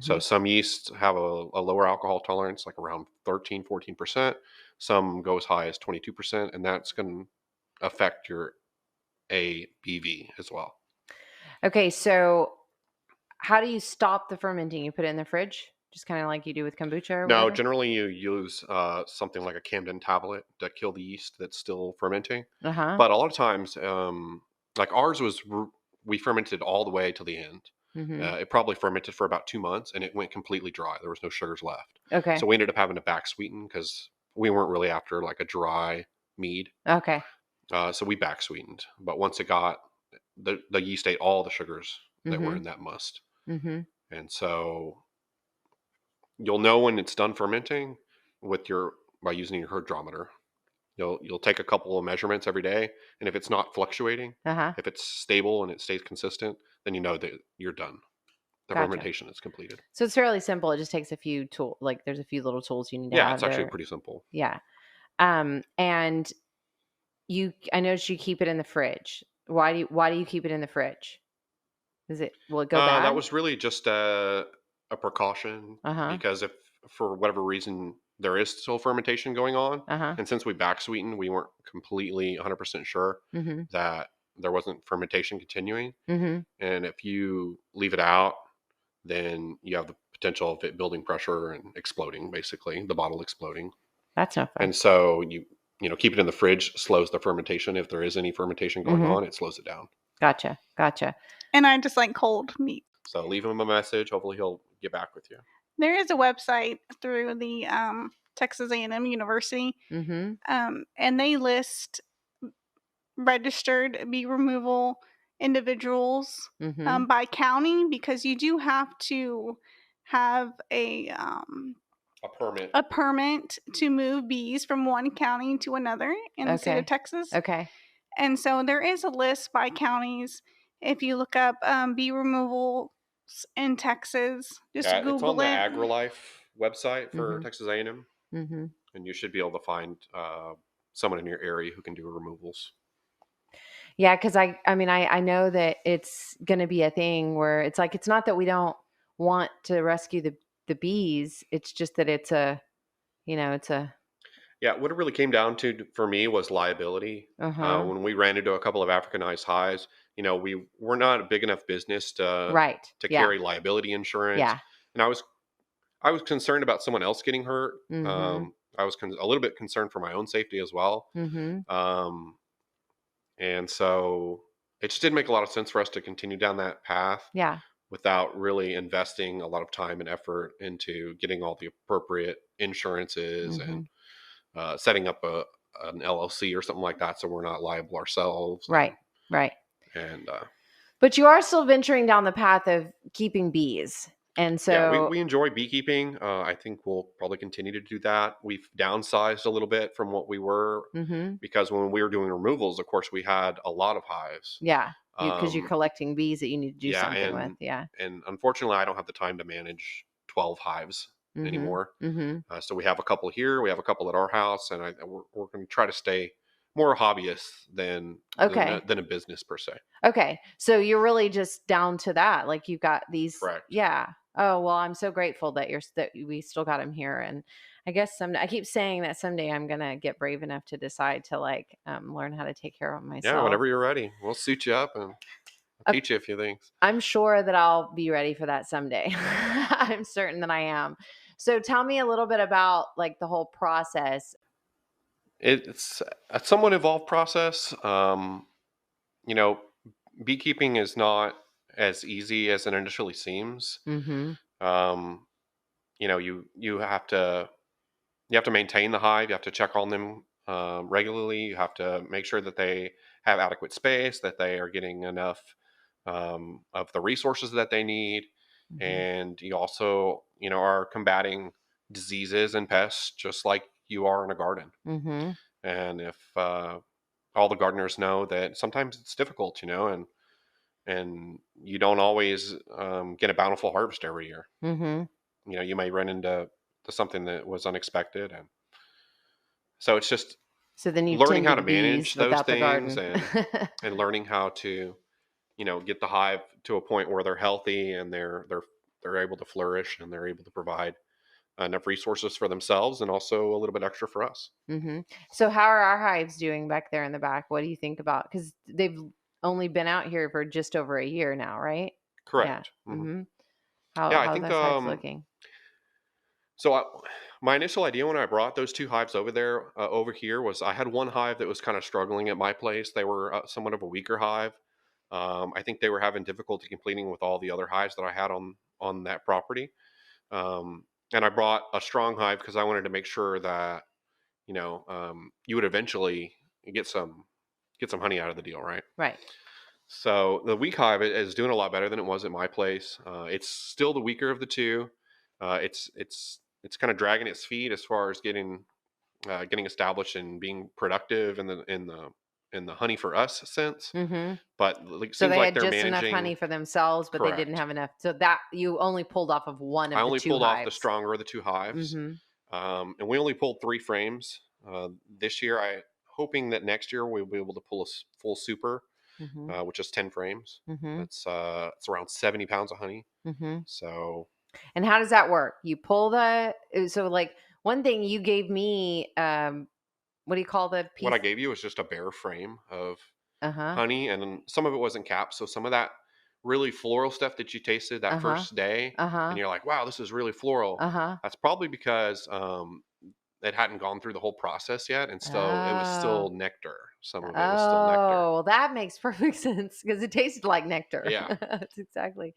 Speaker 2: So
Speaker 1: Mhm.
Speaker 2: some yeasts have a lower alcohol tolerance, like around 13-14%. Some go as high as 22%, and that's going to affect your ABV as well.
Speaker 1: Okay, so how do you stop the fermenting? You put it in the fridge, just kind of like you do with kombucha or
Speaker 2: No,
Speaker 1: whatever?
Speaker 2: generally you use something like a Camden tablet to kill the yeast that's still fermenting.
Speaker 1: Uh-huh.
Speaker 2: But a lot of times, like ours we fermented all the way to the end.
Speaker 1: Mhm.
Speaker 2: It probably fermented for about 2 months, and it went completely dry. There was no sugars left.
Speaker 1: Okay.
Speaker 2: So we ended up having to back sweeten because we weren't really after like a dry mead.
Speaker 1: Okay.
Speaker 2: So we back sweetened. But once it got the yeast ate all the sugars that were
Speaker 1: Mhm.
Speaker 2: in that must,
Speaker 1: Mhm.
Speaker 2: and so you'll know when it's done fermenting by using your hydrometer. You'll take a couple of measurements every day, and if it's not fluctuating,
Speaker 1: Uh-huh.
Speaker 2: if it's stable and it stays consistent, then you know that you're done. The
Speaker 1: Gotcha.
Speaker 2: fermentation is completed.
Speaker 1: So it's fairly simple. It just takes a few there's a few little tools you need to
Speaker 2: Yeah,
Speaker 1: have
Speaker 2: it's actually
Speaker 1: there.
Speaker 2: pretty simple.
Speaker 1: Yeah. And I noticed you keep it in the fridge. Why do you keep it in the fridge? Will it go
Speaker 2: That
Speaker 1: bad?
Speaker 2: was really just a precaution
Speaker 1: Uh-huh.
Speaker 2: because if for whatever reason there is still fermentation going on,
Speaker 1: Uh-huh.
Speaker 2: and since we back sweetened, we weren't completely 100% sure
Speaker 1: Mhm.
Speaker 2: that there wasn't fermentation continuing.
Speaker 1: Mhm.
Speaker 2: And if you leave it out, then you have the potential of it building pressure and exploding, basically, the bottle exploding.
Speaker 1: That's no fun.
Speaker 2: And so keep it in the fridge slows the fermentation. If there is any fermentation going
Speaker 1: Mhm.
Speaker 2: on, it slows it down.
Speaker 1: Gotcha. Gotcha.
Speaker 3: and I just like cold meat.
Speaker 2: So leave him a message. Hopefully he'll get back with you.
Speaker 3: There is a website through the Texas A&M University,
Speaker 1: Mhm.
Speaker 3: and they list registered bee removal individuals
Speaker 1: Mhm.
Speaker 3: by county, because you do have to have
Speaker 2: A permit.
Speaker 3: a permit to move bees from one county to another in the state of
Speaker 1: Okay.
Speaker 3: Texas.
Speaker 1: Okay.
Speaker 3: And so there is a list by counties. If you look up bee removals in Texas, just
Speaker 2: Yeah, it's on
Speaker 3: Google
Speaker 2: the
Speaker 3: it.
Speaker 2: AgriLife website for
Speaker 1: Mhm.
Speaker 2: Texas A&M,
Speaker 1: Mhm.
Speaker 2: and you should be able to find someone in your area who can do removals.
Speaker 1: Yeah, because I know that it's going to be a thing where it's like it's not that we don't want to rescue the bees. It's just that it's a
Speaker 2: Yeah, what it really came down to for me was liability.
Speaker 1: Uh-huh.
Speaker 2: When we ran into a couple of Africanized hives, we're not a big enough business to
Speaker 1: Right. Yeah.
Speaker 2: carry liability insurance,
Speaker 1: Yeah.
Speaker 2: and I was concerned about someone else getting hurt.
Speaker 1: Mhm.
Speaker 2: I was a little bit concerned for my own safety as well,
Speaker 1: Mhm.
Speaker 2: um, and so it just didn't make a lot of sense for us to continue down that path
Speaker 1: Yeah.
Speaker 2: without really investing a lot of time and effort into getting all the appropriate insurances and
Speaker 1: Mhm.
Speaker 2: setting up an LLC or something like that, so we're not liable ourselves.
Speaker 1: Right. Right.
Speaker 2: And
Speaker 1: But you are still venturing down the path of keeping bees. And
Speaker 2: yeah, we,
Speaker 1: so
Speaker 2: we enjoy beekeeping. I think we'll probably continue to do that. We've downsized a little bit from what we were
Speaker 1: mhm.
Speaker 2: because when we were doing removals, of course, we had a lot of hives.
Speaker 1: Yeah. Because you're
Speaker 2: Um,
Speaker 1: collecting bees that you need to do
Speaker 2: yeah,
Speaker 1: something with. Yeah.
Speaker 2: and unfortunately, I don't have the time to manage 12 hives
Speaker 1: Mhm.
Speaker 2: anymore.
Speaker 1: Mhm.
Speaker 2: So we have a couple here, we have a couple at our house, and we're going to try to stay more hobbyist
Speaker 1: Okay.
Speaker 2: than a business per se.
Speaker 1: Okay. So you're really just down to that. Like you've got these.
Speaker 2: Correct.
Speaker 1: Yeah. Oh, well, I'm so grateful that that we still got him here. And I guess someday, I keep saying that someday I'm going to get brave enough to decide to like learn how to take care of
Speaker 2: Yeah,
Speaker 1: myself.
Speaker 2: whenever you're ready, we'll suit you up and I'll
Speaker 1: Uh,
Speaker 2: teach you a few things.
Speaker 1: I'm sure that I'll be ready for that someday. I'm certain that I am. So tell me a little bit about like the whole process.
Speaker 2: It's a somewhat involved process. You know, beekeeping is not as easy as it initially seems.
Speaker 1: Mhm.
Speaker 2: Um, you have to maintain the hive. You have to check on them regularly. You have to make sure that they have adequate space, that they are getting enough of the resources that they need,
Speaker 1: Mhm.
Speaker 2: and you also, are combating diseases and pests just like you are in a garden.
Speaker 1: Mhm.
Speaker 2: And if all the gardeners know that sometimes it's difficult, and you don't always get a bountiful harvest every year.
Speaker 1: Mhm.
Speaker 2: You may run into something that was unexpected, and so it's just
Speaker 1: So then you
Speaker 2: learning
Speaker 1: tend
Speaker 2: how
Speaker 1: to
Speaker 2: to
Speaker 1: the bees
Speaker 2: manage those
Speaker 1: without the
Speaker 2: things
Speaker 1: garden.
Speaker 2: and learning how to get the hive to a point where they're healthy and they're able to flourish and they're able to provide enough resources for themselves and also a little bit extra for us.
Speaker 1: Mhm. So how are our hives doing back there in the back? What do you think about? Because they've only been out here for just over a year now, right? Yeah.
Speaker 2: Correct.
Speaker 1: Mhm.
Speaker 2: Yeah, I
Speaker 1: How's
Speaker 2: think
Speaker 1: those hives looking?
Speaker 2: so. My initial idea when I brought those two hives over here was I had one hive that was kind of struggling at my place. They were somewhat of a weaker hive. I think they were having difficulty completing with all the other hives that I had on that property. And I brought a strong hive because I wanted to make sure that you would eventually get some honey out of the deal, right?
Speaker 1: Right.
Speaker 2: So the weak hive is doing a lot better than it was at my place. It's still the weaker of the two. It's kind of dragging its feet as far as getting established and being productive in the honey for us sense.
Speaker 1: Mhm.
Speaker 2: But it
Speaker 1: So
Speaker 2: seems
Speaker 1: they
Speaker 2: like
Speaker 1: had
Speaker 2: they're
Speaker 1: just enough
Speaker 2: managing.
Speaker 1: honey for themselves, but they didn't
Speaker 2: Correct.
Speaker 1: have enough. So that you only pulled off of one
Speaker 2: I
Speaker 1: of the
Speaker 2: only
Speaker 1: two
Speaker 2: pulled off the
Speaker 1: hives.
Speaker 2: stronger of the two hives,
Speaker 1: Mhm.
Speaker 2: and we only pulled 3 frames this year. I hoping that next year we'll be able to pull a full super,
Speaker 1: Mhm.
Speaker 2: which is 10 frames.
Speaker 1: Mhm.
Speaker 2: That's it's around 70 pounds of honey.
Speaker 1: Mhm.
Speaker 2: So
Speaker 1: And how does that work? You pull so like one thing you gave me what do you call the
Speaker 2: what I
Speaker 1: piece?
Speaker 2: gave you is just a bare frame of
Speaker 1: Uh-huh.
Speaker 2: honey, and then some of it wasn't capped. So some of that really floral stuff that you tasted that
Speaker 1: Uh-huh.
Speaker 2: first day, and
Speaker 1: Uh-huh.
Speaker 2: you're like, "Wow, this is really floral."
Speaker 1: Uh-huh.
Speaker 2: That's probably because it hadn't gone through the whole process yet, and so it was
Speaker 1: Oh.
Speaker 2: still nectar. Some of it was still nectar.
Speaker 1: Oh, well, that makes perfect sense because it tasted like nectar.
Speaker 2: Yeah,
Speaker 1: That's exactly.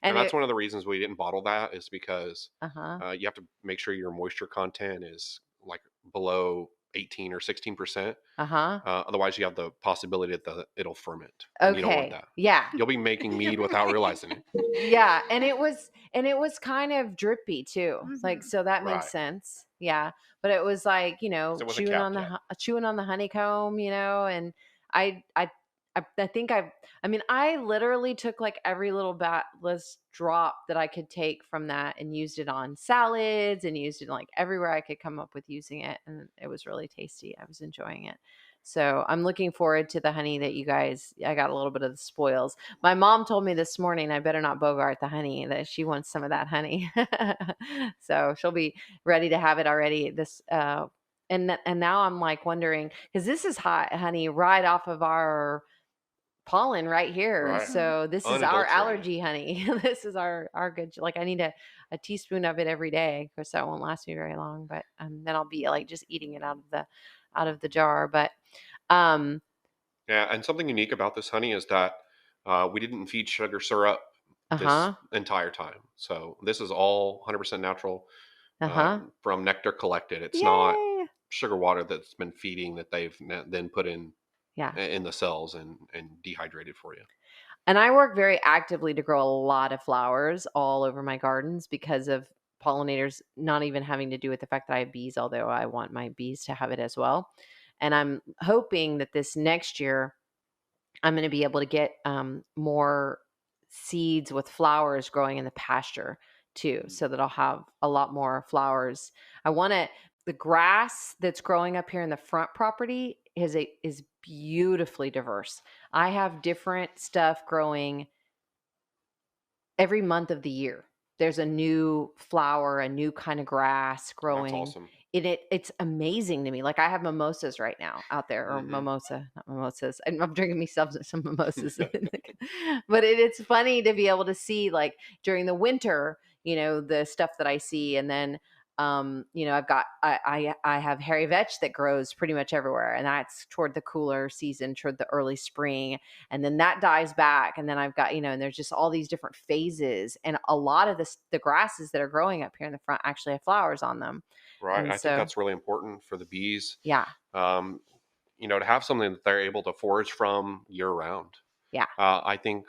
Speaker 2: and
Speaker 1: And
Speaker 2: that's
Speaker 1: it
Speaker 2: one of the reasons we didn't bottle that is because
Speaker 1: uh-huh.
Speaker 2: you have to make sure your moisture content is like below 18 or 16%.
Speaker 1: Uh-huh.
Speaker 2: Otherwise, you have the possibility that it'll ferment, and you don't want
Speaker 1: Okay.
Speaker 2: that.
Speaker 1: Yeah.
Speaker 2: You'll be making mead without realizing it.
Speaker 1: Yeah, and it was kind of drippy too. Like
Speaker 3: Mhm.
Speaker 1: so that makes
Speaker 2: Right.
Speaker 1: sense. Yeah. But it was like,
Speaker 2: Because it wasn't capped yet.
Speaker 1: chewing on the honeycomb, and I I I think I mean I literally took like every little less drop that I could take from that and used it on salads and used it like everywhere I could come up with using it, and it was really tasty. I was enjoying it. So I'm looking forward to the honey that I got a little bit of the spoils. My mom told me this morning I better not bogart the honey, that she wants some of that honey. So she'll be ready to have it already And now I'm like wondering, because this is hot honey right off of our pollen right here.
Speaker 2: Right.
Speaker 1: So this is our
Speaker 2: Unadulterated.
Speaker 1: allergy honey. This is our good, like I need a teaspoon of it every day. Of course that won't last me very long, but then I'll be like just eating it out of the jar. But um
Speaker 2: Yeah, and something unique about this honey is that we didn't feed sugar syrup this
Speaker 1: uh-huh.
Speaker 2: entire time. So this is all 100% natural
Speaker 1: Uh-huh.
Speaker 2: from nectar collected. It's not
Speaker 1: Yay.
Speaker 2: sugar water that's been feeding that they've then put
Speaker 1: Yeah.
Speaker 2: in the cells and dehydrated for you.
Speaker 1: And I work very actively to grow a lot of flowers all over my gardens because of pollinators, not even having to do with the fact that I have bees, although I want my bees to have it as well. And I'm hoping that this next year I'm going to be able to get more seeds with flowers growing in the pasture too, so that I'll have a lot more flowers. I want to, the grass that's growing up here in the front property is beautifully diverse. I have different stuff growing every month of the year. There's a new flower, a new kind of grass
Speaker 2: That's
Speaker 1: growing.
Speaker 2: awesome.
Speaker 1: It's amazing to me. Like I have mimosas right now out there, or mimosa, not mimosas. I'm drinking me some mimosas. But it's funny to be able to see, like during the winter, the stuff that I see, and then I've got I have hairy vetch that grows pretty much everywhere, and that's toward the cooler season, toward the early spring, and then that dies back, and then I've got and there's just all these different phases, and a lot of the grasses that are growing up here in the front actually have flowers on them.
Speaker 2: Right.
Speaker 1: And
Speaker 2: I think
Speaker 1: so
Speaker 2: that's really important for the bees.
Speaker 1: yeah.
Speaker 2: To have something that they're able to forage from year round.
Speaker 1: Yeah.
Speaker 2: I think,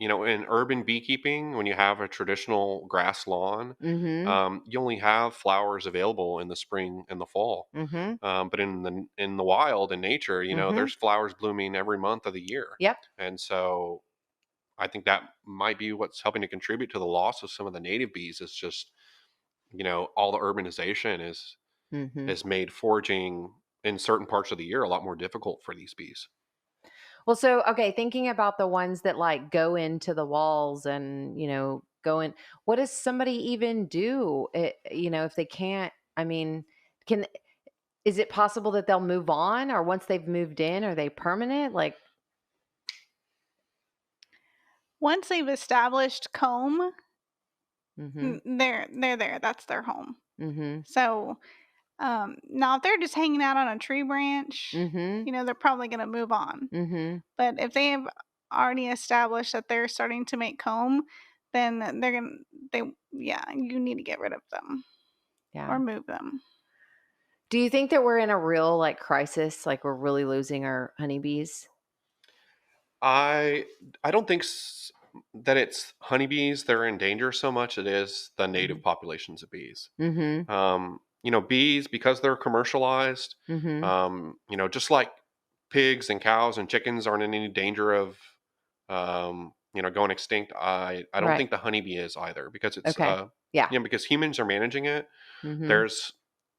Speaker 2: in urban beekeeping, when you have a traditional grass lawn,
Speaker 1: Mm-hmm.
Speaker 2: you only have flowers available in the spring and the fall.
Speaker 1: Mm-hmm.
Speaker 2: But in the wild, in nature,
Speaker 1: Mm-hmm.
Speaker 2: there's flowers blooming every month of the year.
Speaker 1: Yep.
Speaker 2: And so I think that might be what's helping to contribute to the loss of some of the native bees. Is just, all the urbanization
Speaker 1: Mm-hmm.
Speaker 2: has made foraging in certain parts of the year a lot more difficult for these bees.
Speaker 1: Well, so okay, thinking about the ones that like go into the walls and go in, what does somebody even do? If they can't, I mean, can is it possible that they'll move on, or once they've moved in, are they permanent? Like,
Speaker 3: Once they've established comb,
Speaker 1: mm-hmm.
Speaker 3: they're there. That's their home.
Speaker 1: Mm-hmm.
Speaker 3: So now if they're just hanging out on a tree branch,
Speaker 1: Mm-hmm.
Speaker 3: they're probably going to move on.
Speaker 1: Mm-hmm.
Speaker 3: But if they have already established that they're starting to make comb, then you need to get rid of them
Speaker 1: Yeah.
Speaker 3: or move them.
Speaker 1: Do you think that we're in a real like crisis, like we're really losing our honeybees?
Speaker 2: I don't think that it's honeybees that are in danger so much. It is the native populations of bees.
Speaker 1: Mm-hmm.
Speaker 2: Bees, because they're commercialized,
Speaker 1: Mm-hmm.
Speaker 2: just like pigs and cows and chickens aren't in any danger of, going extinct. I don't
Speaker 1: Right.
Speaker 2: think the honeybee is either, because it's,
Speaker 1: Okay. Yeah.
Speaker 2: because humans are managing it.
Speaker 1: Mm-hmm.
Speaker 2: There's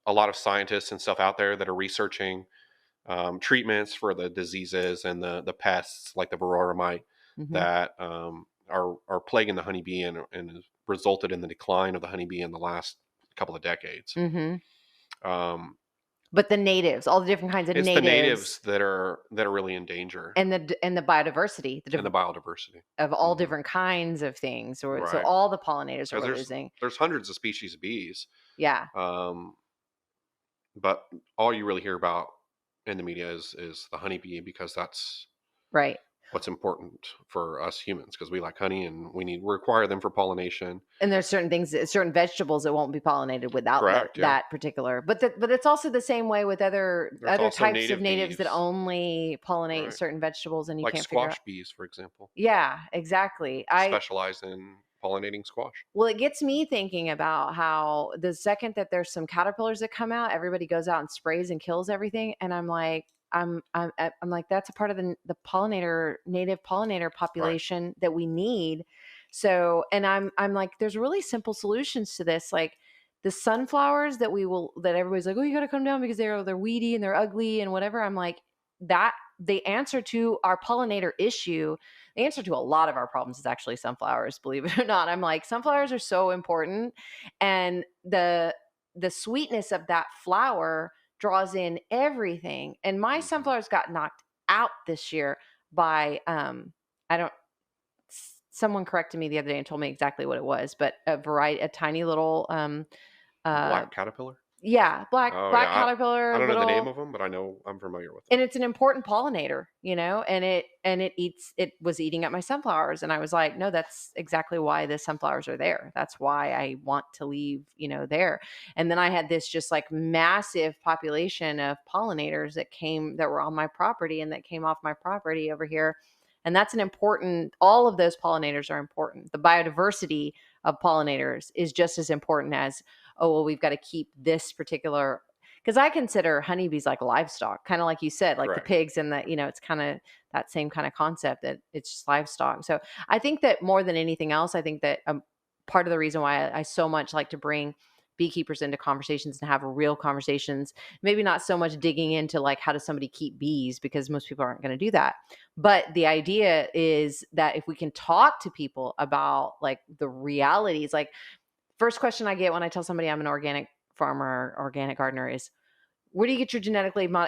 Speaker 2: a lot of scientists and stuff out there that are researching treatments for the diseases and the pests like the varroa mite
Speaker 1: Mm-hmm.
Speaker 2: that are plaguing the honeybee and has resulted in the decline of the honeybee in the last couple of decades.
Speaker 1: Mm-hmm.
Speaker 2: Um,
Speaker 1: But the natives, all the different kinds of
Speaker 2: it's
Speaker 1: natives,
Speaker 2: the natives that are really in danger,
Speaker 1: and the biodiversity,
Speaker 2: and the biodiversity
Speaker 1: of all
Speaker 2: Mhm.
Speaker 1: different kinds of things, so
Speaker 2: Right.
Speaker 1: all the pollinators that
Speaker 2: 'Cause
Speaker 1: we're losing.
Speaker 2: there's hundreds of species of bees,
Speaker 1: Yeah.
Speaker 2: but all you really hear about in the media is the honeybee, because that's
Speaker 1: Right.
Speaker 2: what's important for us humans, because we like honey and we require them for pollination.
Speaker 1: And there's certain things, certain vegetables that won't be pollinated without
Speaker 2: Correct, yeah.
Speaker 1: that particular. But it's also the same way with other
Speaker 2: also
Speaker 1: types
Speaker 2: native
Speaker 1: of natives that
Speaker 2: bees.
Speaker 1: only pollinate
Speaker 2: Right.
Speaker 1: certain vegetables, and you
Speaker 2: Like
Speaker 1: can't figure out.
Speaker 2: squash bees, for example,
Speaker 1: Yeah, exactly.
Speaker 2: specialize in pollinating squash.
Speaker 1: Well, it gets me thinking about how the second that there's some caterpillars that come out, everybody goes out and sprays and kills everything, and I'm like, I'm like, that's a part of the native pollinator population that we need. So, and I'm like, there's really simple solutions to this, like the sunflowers that everybody's like, oh, you got to come down because they're weedy and they're ugly and whatever. I'm like, that the answer to our pollinator issue, the answer to a lot of our problems is actually sunflowers, believe it or not. I'm like, sunflowers are so important, and the sweetness of that flower draws in everything. And my sunflowers got knocked out this year by I don't someone corrected me the other day and told me exactly what it was, but a tiny little
Speaker 2: Black caterpillar.
Speaker 1: yeah, black
Speaker 2: Oh yeah, I
Speaker 1: caterpillar,
Speaker 2: don't know the name
Speaker 1: little,
Speaker 2: of them, but I'm familiar with
Speaker 1: and
Speaker 2: them.
Speaker 1: it's an important pollinator, and it was eating up my sunflowers, and I was like, no, that's exactly why the sunflowers are there. That's why I want to leave, there. And then I had this just like massive population of pollinators that were on my property and that came off my property over here. And that's all of those pollinators are important. The biodiversity of pollinators is just as important as, oh, well, we've got to keep this particular, because I consider honeybees like livestock, kind of like you said, like the
Speaker 2: Correct.
Speaker 1: pigs, and it's kind of that same kind of concept, that it's just livestock. So I think that more than anything else, I think that part of the reason why I so much like to bring beekeepers into conversations and have real conversations, maybe not so much digging into like how does somebody keep bees, because most people aren't going to do that. But the idea is that if we can talk to people about like the realities, like first question I get when I tell somebody I'm an organic farmer, organic gardener is, where do you get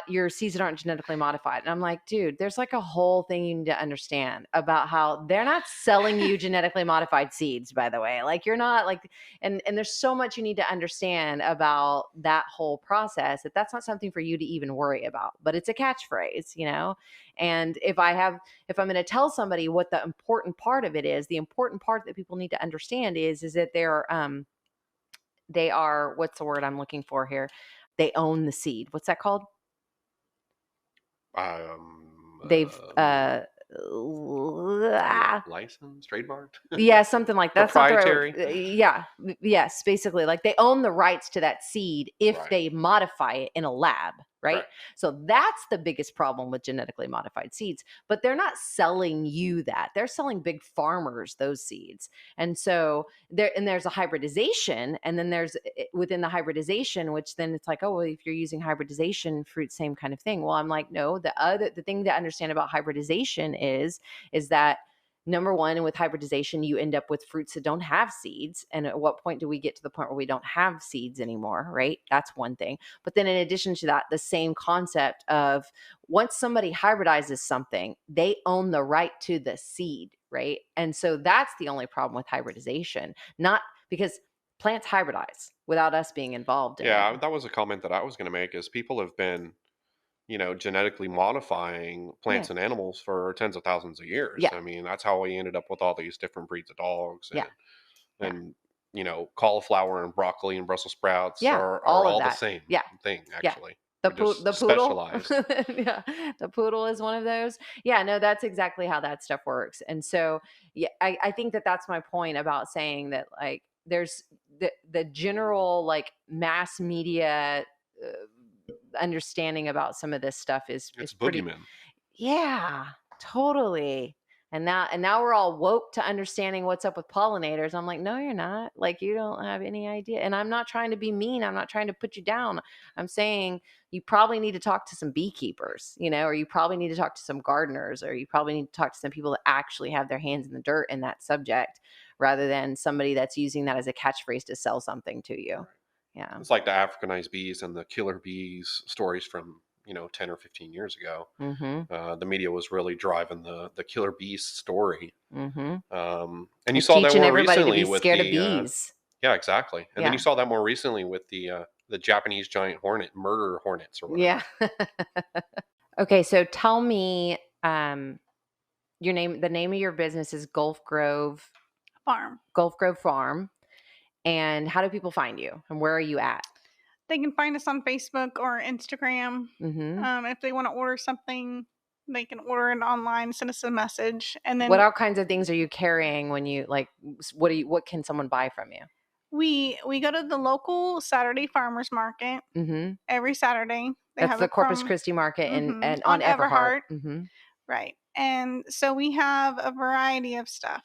Speaker 1: your seeds that aren't genetically modified? And I'm like, dude, there's like a whole thing you need to understand about how they're not selling you genetically modified seeds, by the way. Like, you're not like, and there's so much you need to understand about that whole process, that's not something for you to even worry about, but it's a catchphrase, And if I'm going to tell somebody what the important part of it is, the important part that people need to understand is that they are, what's the word I'm looking for here? They own the seed. What's that called? They've
Speaker 2: Licensed, trademarked,
Speaker 1: yeah, something like that. That's not the right word.
Speaker 2: proprietary.
Speaker 1: Yeah, yes, basically, like they own the rights to that seed if
Speaker 2: Right.
Speaker 1: they modify it in a lab, right?
Speaker 2: Correct.
Speaker 1: So that's the biggest problem with genetically modified seeds. But they're not selling you that; they're selling big farmers those seeds. And so there's a hybridization, and then there's within the hybridization, which then it's like, oh, well, if you're using hybridization fruit, same kind of thing. Well, I'm like, no. The thing to understand about hybridization is that, number one, with hybridization, you end up with fruits that don't have seeds. And at what point do we get to the point where we don't have seeds anymore, right? That's one thing. But then in addition to that, the same concept of once somebody hybridizes something, they own the right to the seed, right? And so that's the only problem with hybridization, not because plants hybridize without us being involved in
Speaker 2: Yeah,
Speaker 1: it.
Speaker 2: that was a comment that I was going to make. Is people have been, genetically modifying plants
Speaker 1: Yeah.
Speaker 2: and animals for tens of thousands of years.
Speaker 1: Yeah.
Speaker 2: I mean, that's how we ended up with all these different breeds of dogs,
Speaker 1: Yeah. Yeah.
Speaker 2: and cauliflower and broccoli and Brussels sprouts
Speaker 1: Yeah,
Speaker 2: are
Speaker 1: all of
Speaker 2: all the
Speaker 1: that.
Speaker 2: same
Speaker 1: Yeah.
Speaker 2: thing,
Speaker 1: Yeah.
Speaker 2: actually.
Speaker 1: The
Speaker 2: They're just
Speaker 1: poodle.
Speaker 2: specialized.
Speaker 1: Yeah, the poodle is one of those. Yeah, no, that's exactly how that stuff works. And so, yeah, I think that that's my point about saying that, like, there's the general like mass media understanding about some of this stuff is
Speaker 2: It's
Speaker 1: pretty.
Speaker 2: boogeyman.
Speaker 1: Yeah, totally. And now we're all woke to understanding what's up with pollinators. I'm like, no, you're not. Like, you don't have any idea. And I'm not trying to be mean. I'm not trying to put you down. I'm saying you probably need to talk to some beekeepers, or you probably need to talk to some gardeners, or you probably need to talk to some people that actually have their hands in the dirt in that subject, rather than somebody that's using that as a catchphrase to sell something to you.
Speaker 2: Right.
Speaker 1: Yeah.
Speaker 2: It's like the Africanized bees and the killer bees stories from 10 or 15 years ago.
Speaker 1: Mm-hmm.
Speaker 2: The media was really driving the killer bees story.
Speaker 1: Mm-hmm.
Speaker 2: And you saw that
Speaker 1: Teaching
Speaker 2: more
Speaker 1: everybody to
Speaker 2: recently
Speaker 1: be
Speaker 2: with
Speaker 1: scared of
Speaker 2: the
Speaker 1: bees.
Speaker 2: yeah, exactly. And then
Speaker 1: Yeah.
Speaker 2: you saw that more recently with the Japanese giant murder hornets or whatever.
Speaker 1: Yeah. Okay, so tell me, the name of your business is Gulf Grove Farm. And how do people find you? And where are you at?
Speaker 3: They can find us on Facebook or Instagram.
Speaker 1: Mm-hmm.
Speaker 3: If they want to order something, they can order it online, send us a message, and then
Speaker 1: What all kinds of things are you carrying when you like? What can someone buy from you?
Speaker 3: we go to the local Saturday farmers market
Speaker 1: Mm-hmm.
Speaker 3: every Saturday. They
Speaker 1: That's
Speaker 3: have
Speaker 1: the
Speaker 3: it
Speaker 1: Corpus
Speaker 3: from
Speaker 1: Christi market
Speaker 3: mhm,
Speaker 1: and on Everhart. Mm-hmm.
Speaker 3: right? And so we have a variety of stuff.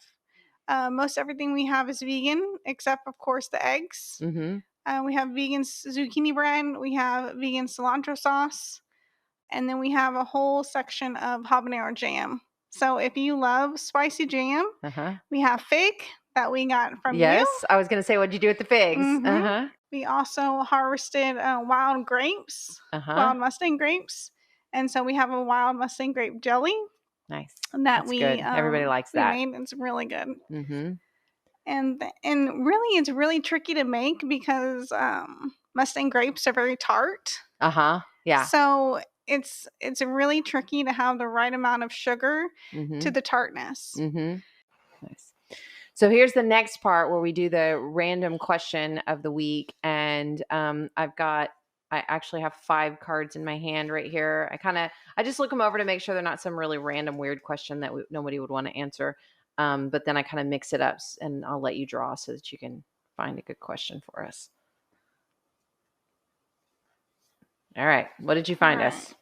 Speaker 3: Most everything we have is vegan, except of course the eggs.
Speaker 1: Mm-hmm.
Speaker 3: We have vegan zucchini bread. We have vegan cilantro sauce. And then we have a whole section of habanero jam. So if you love spicy jam,
Speaker 1: Uh-huh.
Speaker 3: we have fig that we got from you.
Speaker 1: Yes, I was going to say, what'd you do with the figs?
Speaker 3: Mhm.
Speaker 1: Uh-huh.
Speaker 3: We also harvested wild grapes, wild Mustang grapes. And so we have a wild Mustang grape jelly.
Speaker 1: Nice.
Speaker 3: That
Speaker 1: That's
Speaker 3: we
Speaker 1: good. Everybody likes
Speaker 3: we
Speaker 1: that.
Speaker 3: made. It's really good.
Speaker 1: Mm-hmm.
Speaker 3: And really, it's really tricky to make because Mustang grapes are very tart.
Speaker 1: Yeah.
Speaker 3: So it's really tricky to have the right amount of sugar to the tartness.
Speaker 1: Nice. So here's the next part where we do the random question of the week, and I actually have 5 cards in my hand right here. I just look them over to make sure they're not some really random weird question that nobody would want to answer. But then I kind of mix it up, and I'll let you draw so that you can find a good question for us. All right. What did you find us?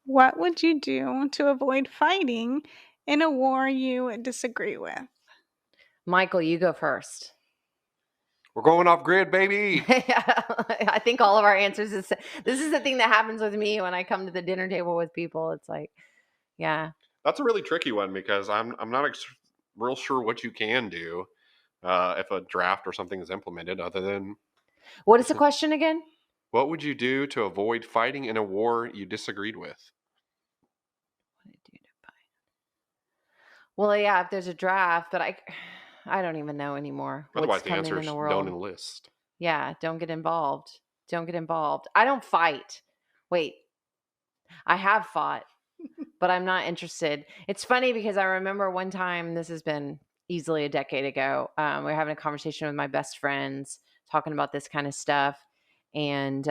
Speaker 3: What would you do to avoid fighting in a war you disagree with?
Speaker 1: Michael, you go first.
Speaker 2: We're going off grid, baby.
Speaker 1: I think all of our answers this is the thing that happens with me when I come to the dinner table with people. It's like, yeah.
Speaker 2: That's a really tricky one because I'm not real sure what you can do if a draft or something is implemented other than.
Speaker 1: What is the question again?
Speaker 2: What would you do to avoid fighting in a war you disagreed with?
Speaker 1: What did you do to fight? Well, yeah, if there's a draft, but I don't even know anymore.
Speaker 2: Otherwise,
Speaker 1: what's
Speaker 2: the
Speaker 1: coming
Speaker 2: answer
Speaker 1: in
Speaker 2: is
Speaker 1: the world.
Speaker 2: don't enlist.
Speaker 1: Yeah, don't get involved. Don't get involved. I don't fight. Wait, I have fought, but I'm not interested. It's funny because I remember one time, this has been easily a decade ago, we were having a conversation with my best friends talking about this kind of stuff. And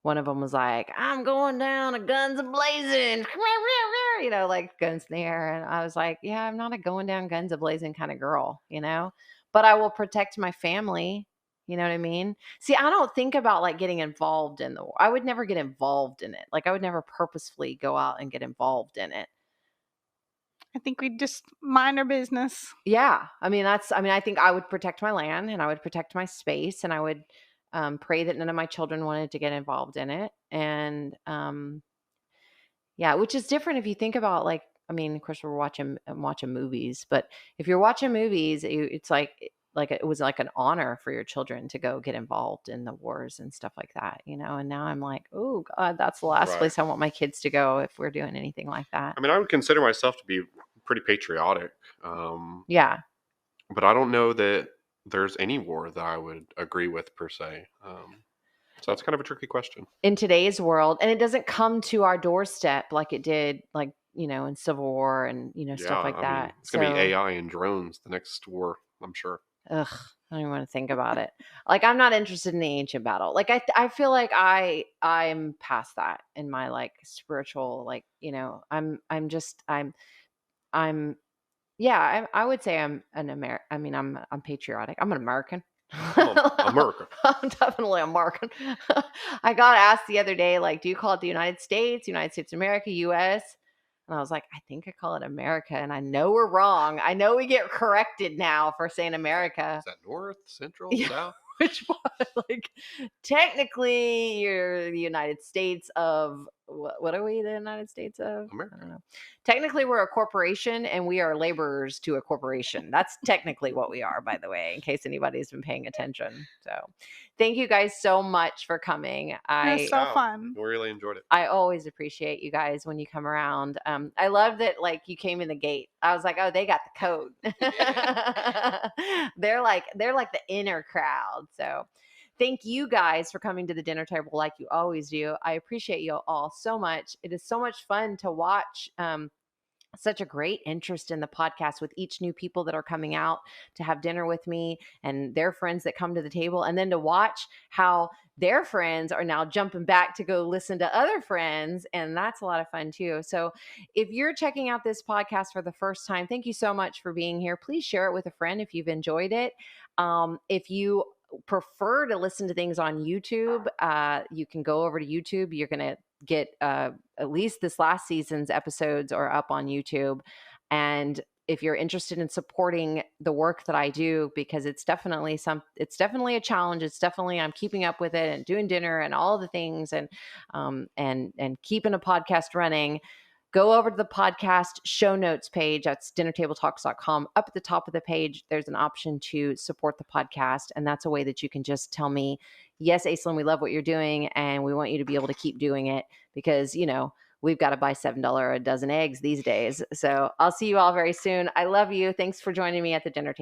Speaker 1: one of them was like, I'm going down a guns a-blazing, you know, like guns in the air. And I was like, yeah, I'm not a going down guns a-blazing kind of girl, you know, but I will protect my family. You know what I mean? See, I don't think about like getting involved in the war. I would never get involved in it. Like I would never purposefully go out and get involved in it.
Speaker 3: I think we just mind our business.
Speaker 1: Yeah. I think I would protect my land and I would protect my space and I would pray that none of my children wanted to get involved in it. And yeah, which is different if you think about like, I mean, of course we're watching movies, but if you're watching movies, it's like it was like an honor for your children to go get involved in the wars and stuff like that, you know? And now I'm like, oh God, that's the last place I want my kids to go if we're doing anything like that.
Speaker 2: I mean, I would consider myself to be pretty patriotic.
Speaker 1: Yeah.
Speaker 2: But I don't know that there's any war that I would agree with per se. So that's kind of a tricky question.
Speaker 1: In today's world, and it doesn't come to our doorstep like it did, like, you know, in Civil War and, you know, stuff like that.
Speaker 2: Mean, it's going to be AI and drones the next war, I'm sure.
Speaker 1: Ugh, I don't even want to think about it. Like, I'm not interested in the ancient battle. Like, I feel like I'm past that in my like spiritual, like, you know, I would say I'm an American. I mean, I'm patriotic. I'm an American.
Speaker 2: America.
Speaker 1: I'm definitely American. I got asked the other day, like, do you call it the United States of America, US? And I was like, I think I call it America. And I know we're wrong. I know we get corrected now for saying America.
Speaker 2: Is that North, Central, South?
Speaker 1: Which one? Like, technically, you're the United States of what are we? The United States of
Speaker 2: America.
Speaker 1: I don't know. Technically, we're a corporation, and we are laborers to a corporation. That's technically what we are, by the way, in case anybody's been paying attention. So, thank you guys so much for coming.
Speaker 3: It's so fun.
Speaker 2: We really enjoyed it.
Speaker 1: I always appreciate you guys when you come around. I love that, like, you came in the gate. I was like, oh, they got the code. They're like the inner crowd. So thank you guys for coming to the dinner table like you always do. I appreciate you all so much. It is so much fun to watch such a great interest in the podcast with each new people that are coming out to have dinner with me and their friends that come to the table, and then to watch how their friends are now jumping back to go listen to other friends. And that's a lot of fun too. So if you're checking out this podcast for the first time, thank you so much for being here. Please share it with a friend if you've enjoyed it. If you prefer to listen to things on YouTube, you can go over to YouTube. You're going to get at least this last season's episodes are up on YouTube. And if you're interested in supporting the work that I do, because it's definitely a challenge. It's definitely, I'm keeping up with it and doing dinner and all the things and keeping a podcast running. go over to the podcast show notes page. That's dinnertabletalks.com. Up at the top of the page, there's an option to support the podcast. And that's a way that you can just tell me, yes, Aislynn, we love what you're doing, and we want you to be able to keep doing it because, we've got to buy $7 a dozen eggs these days. So I'll see you all very soon. I love you. Thanks for joining me at the dinner table.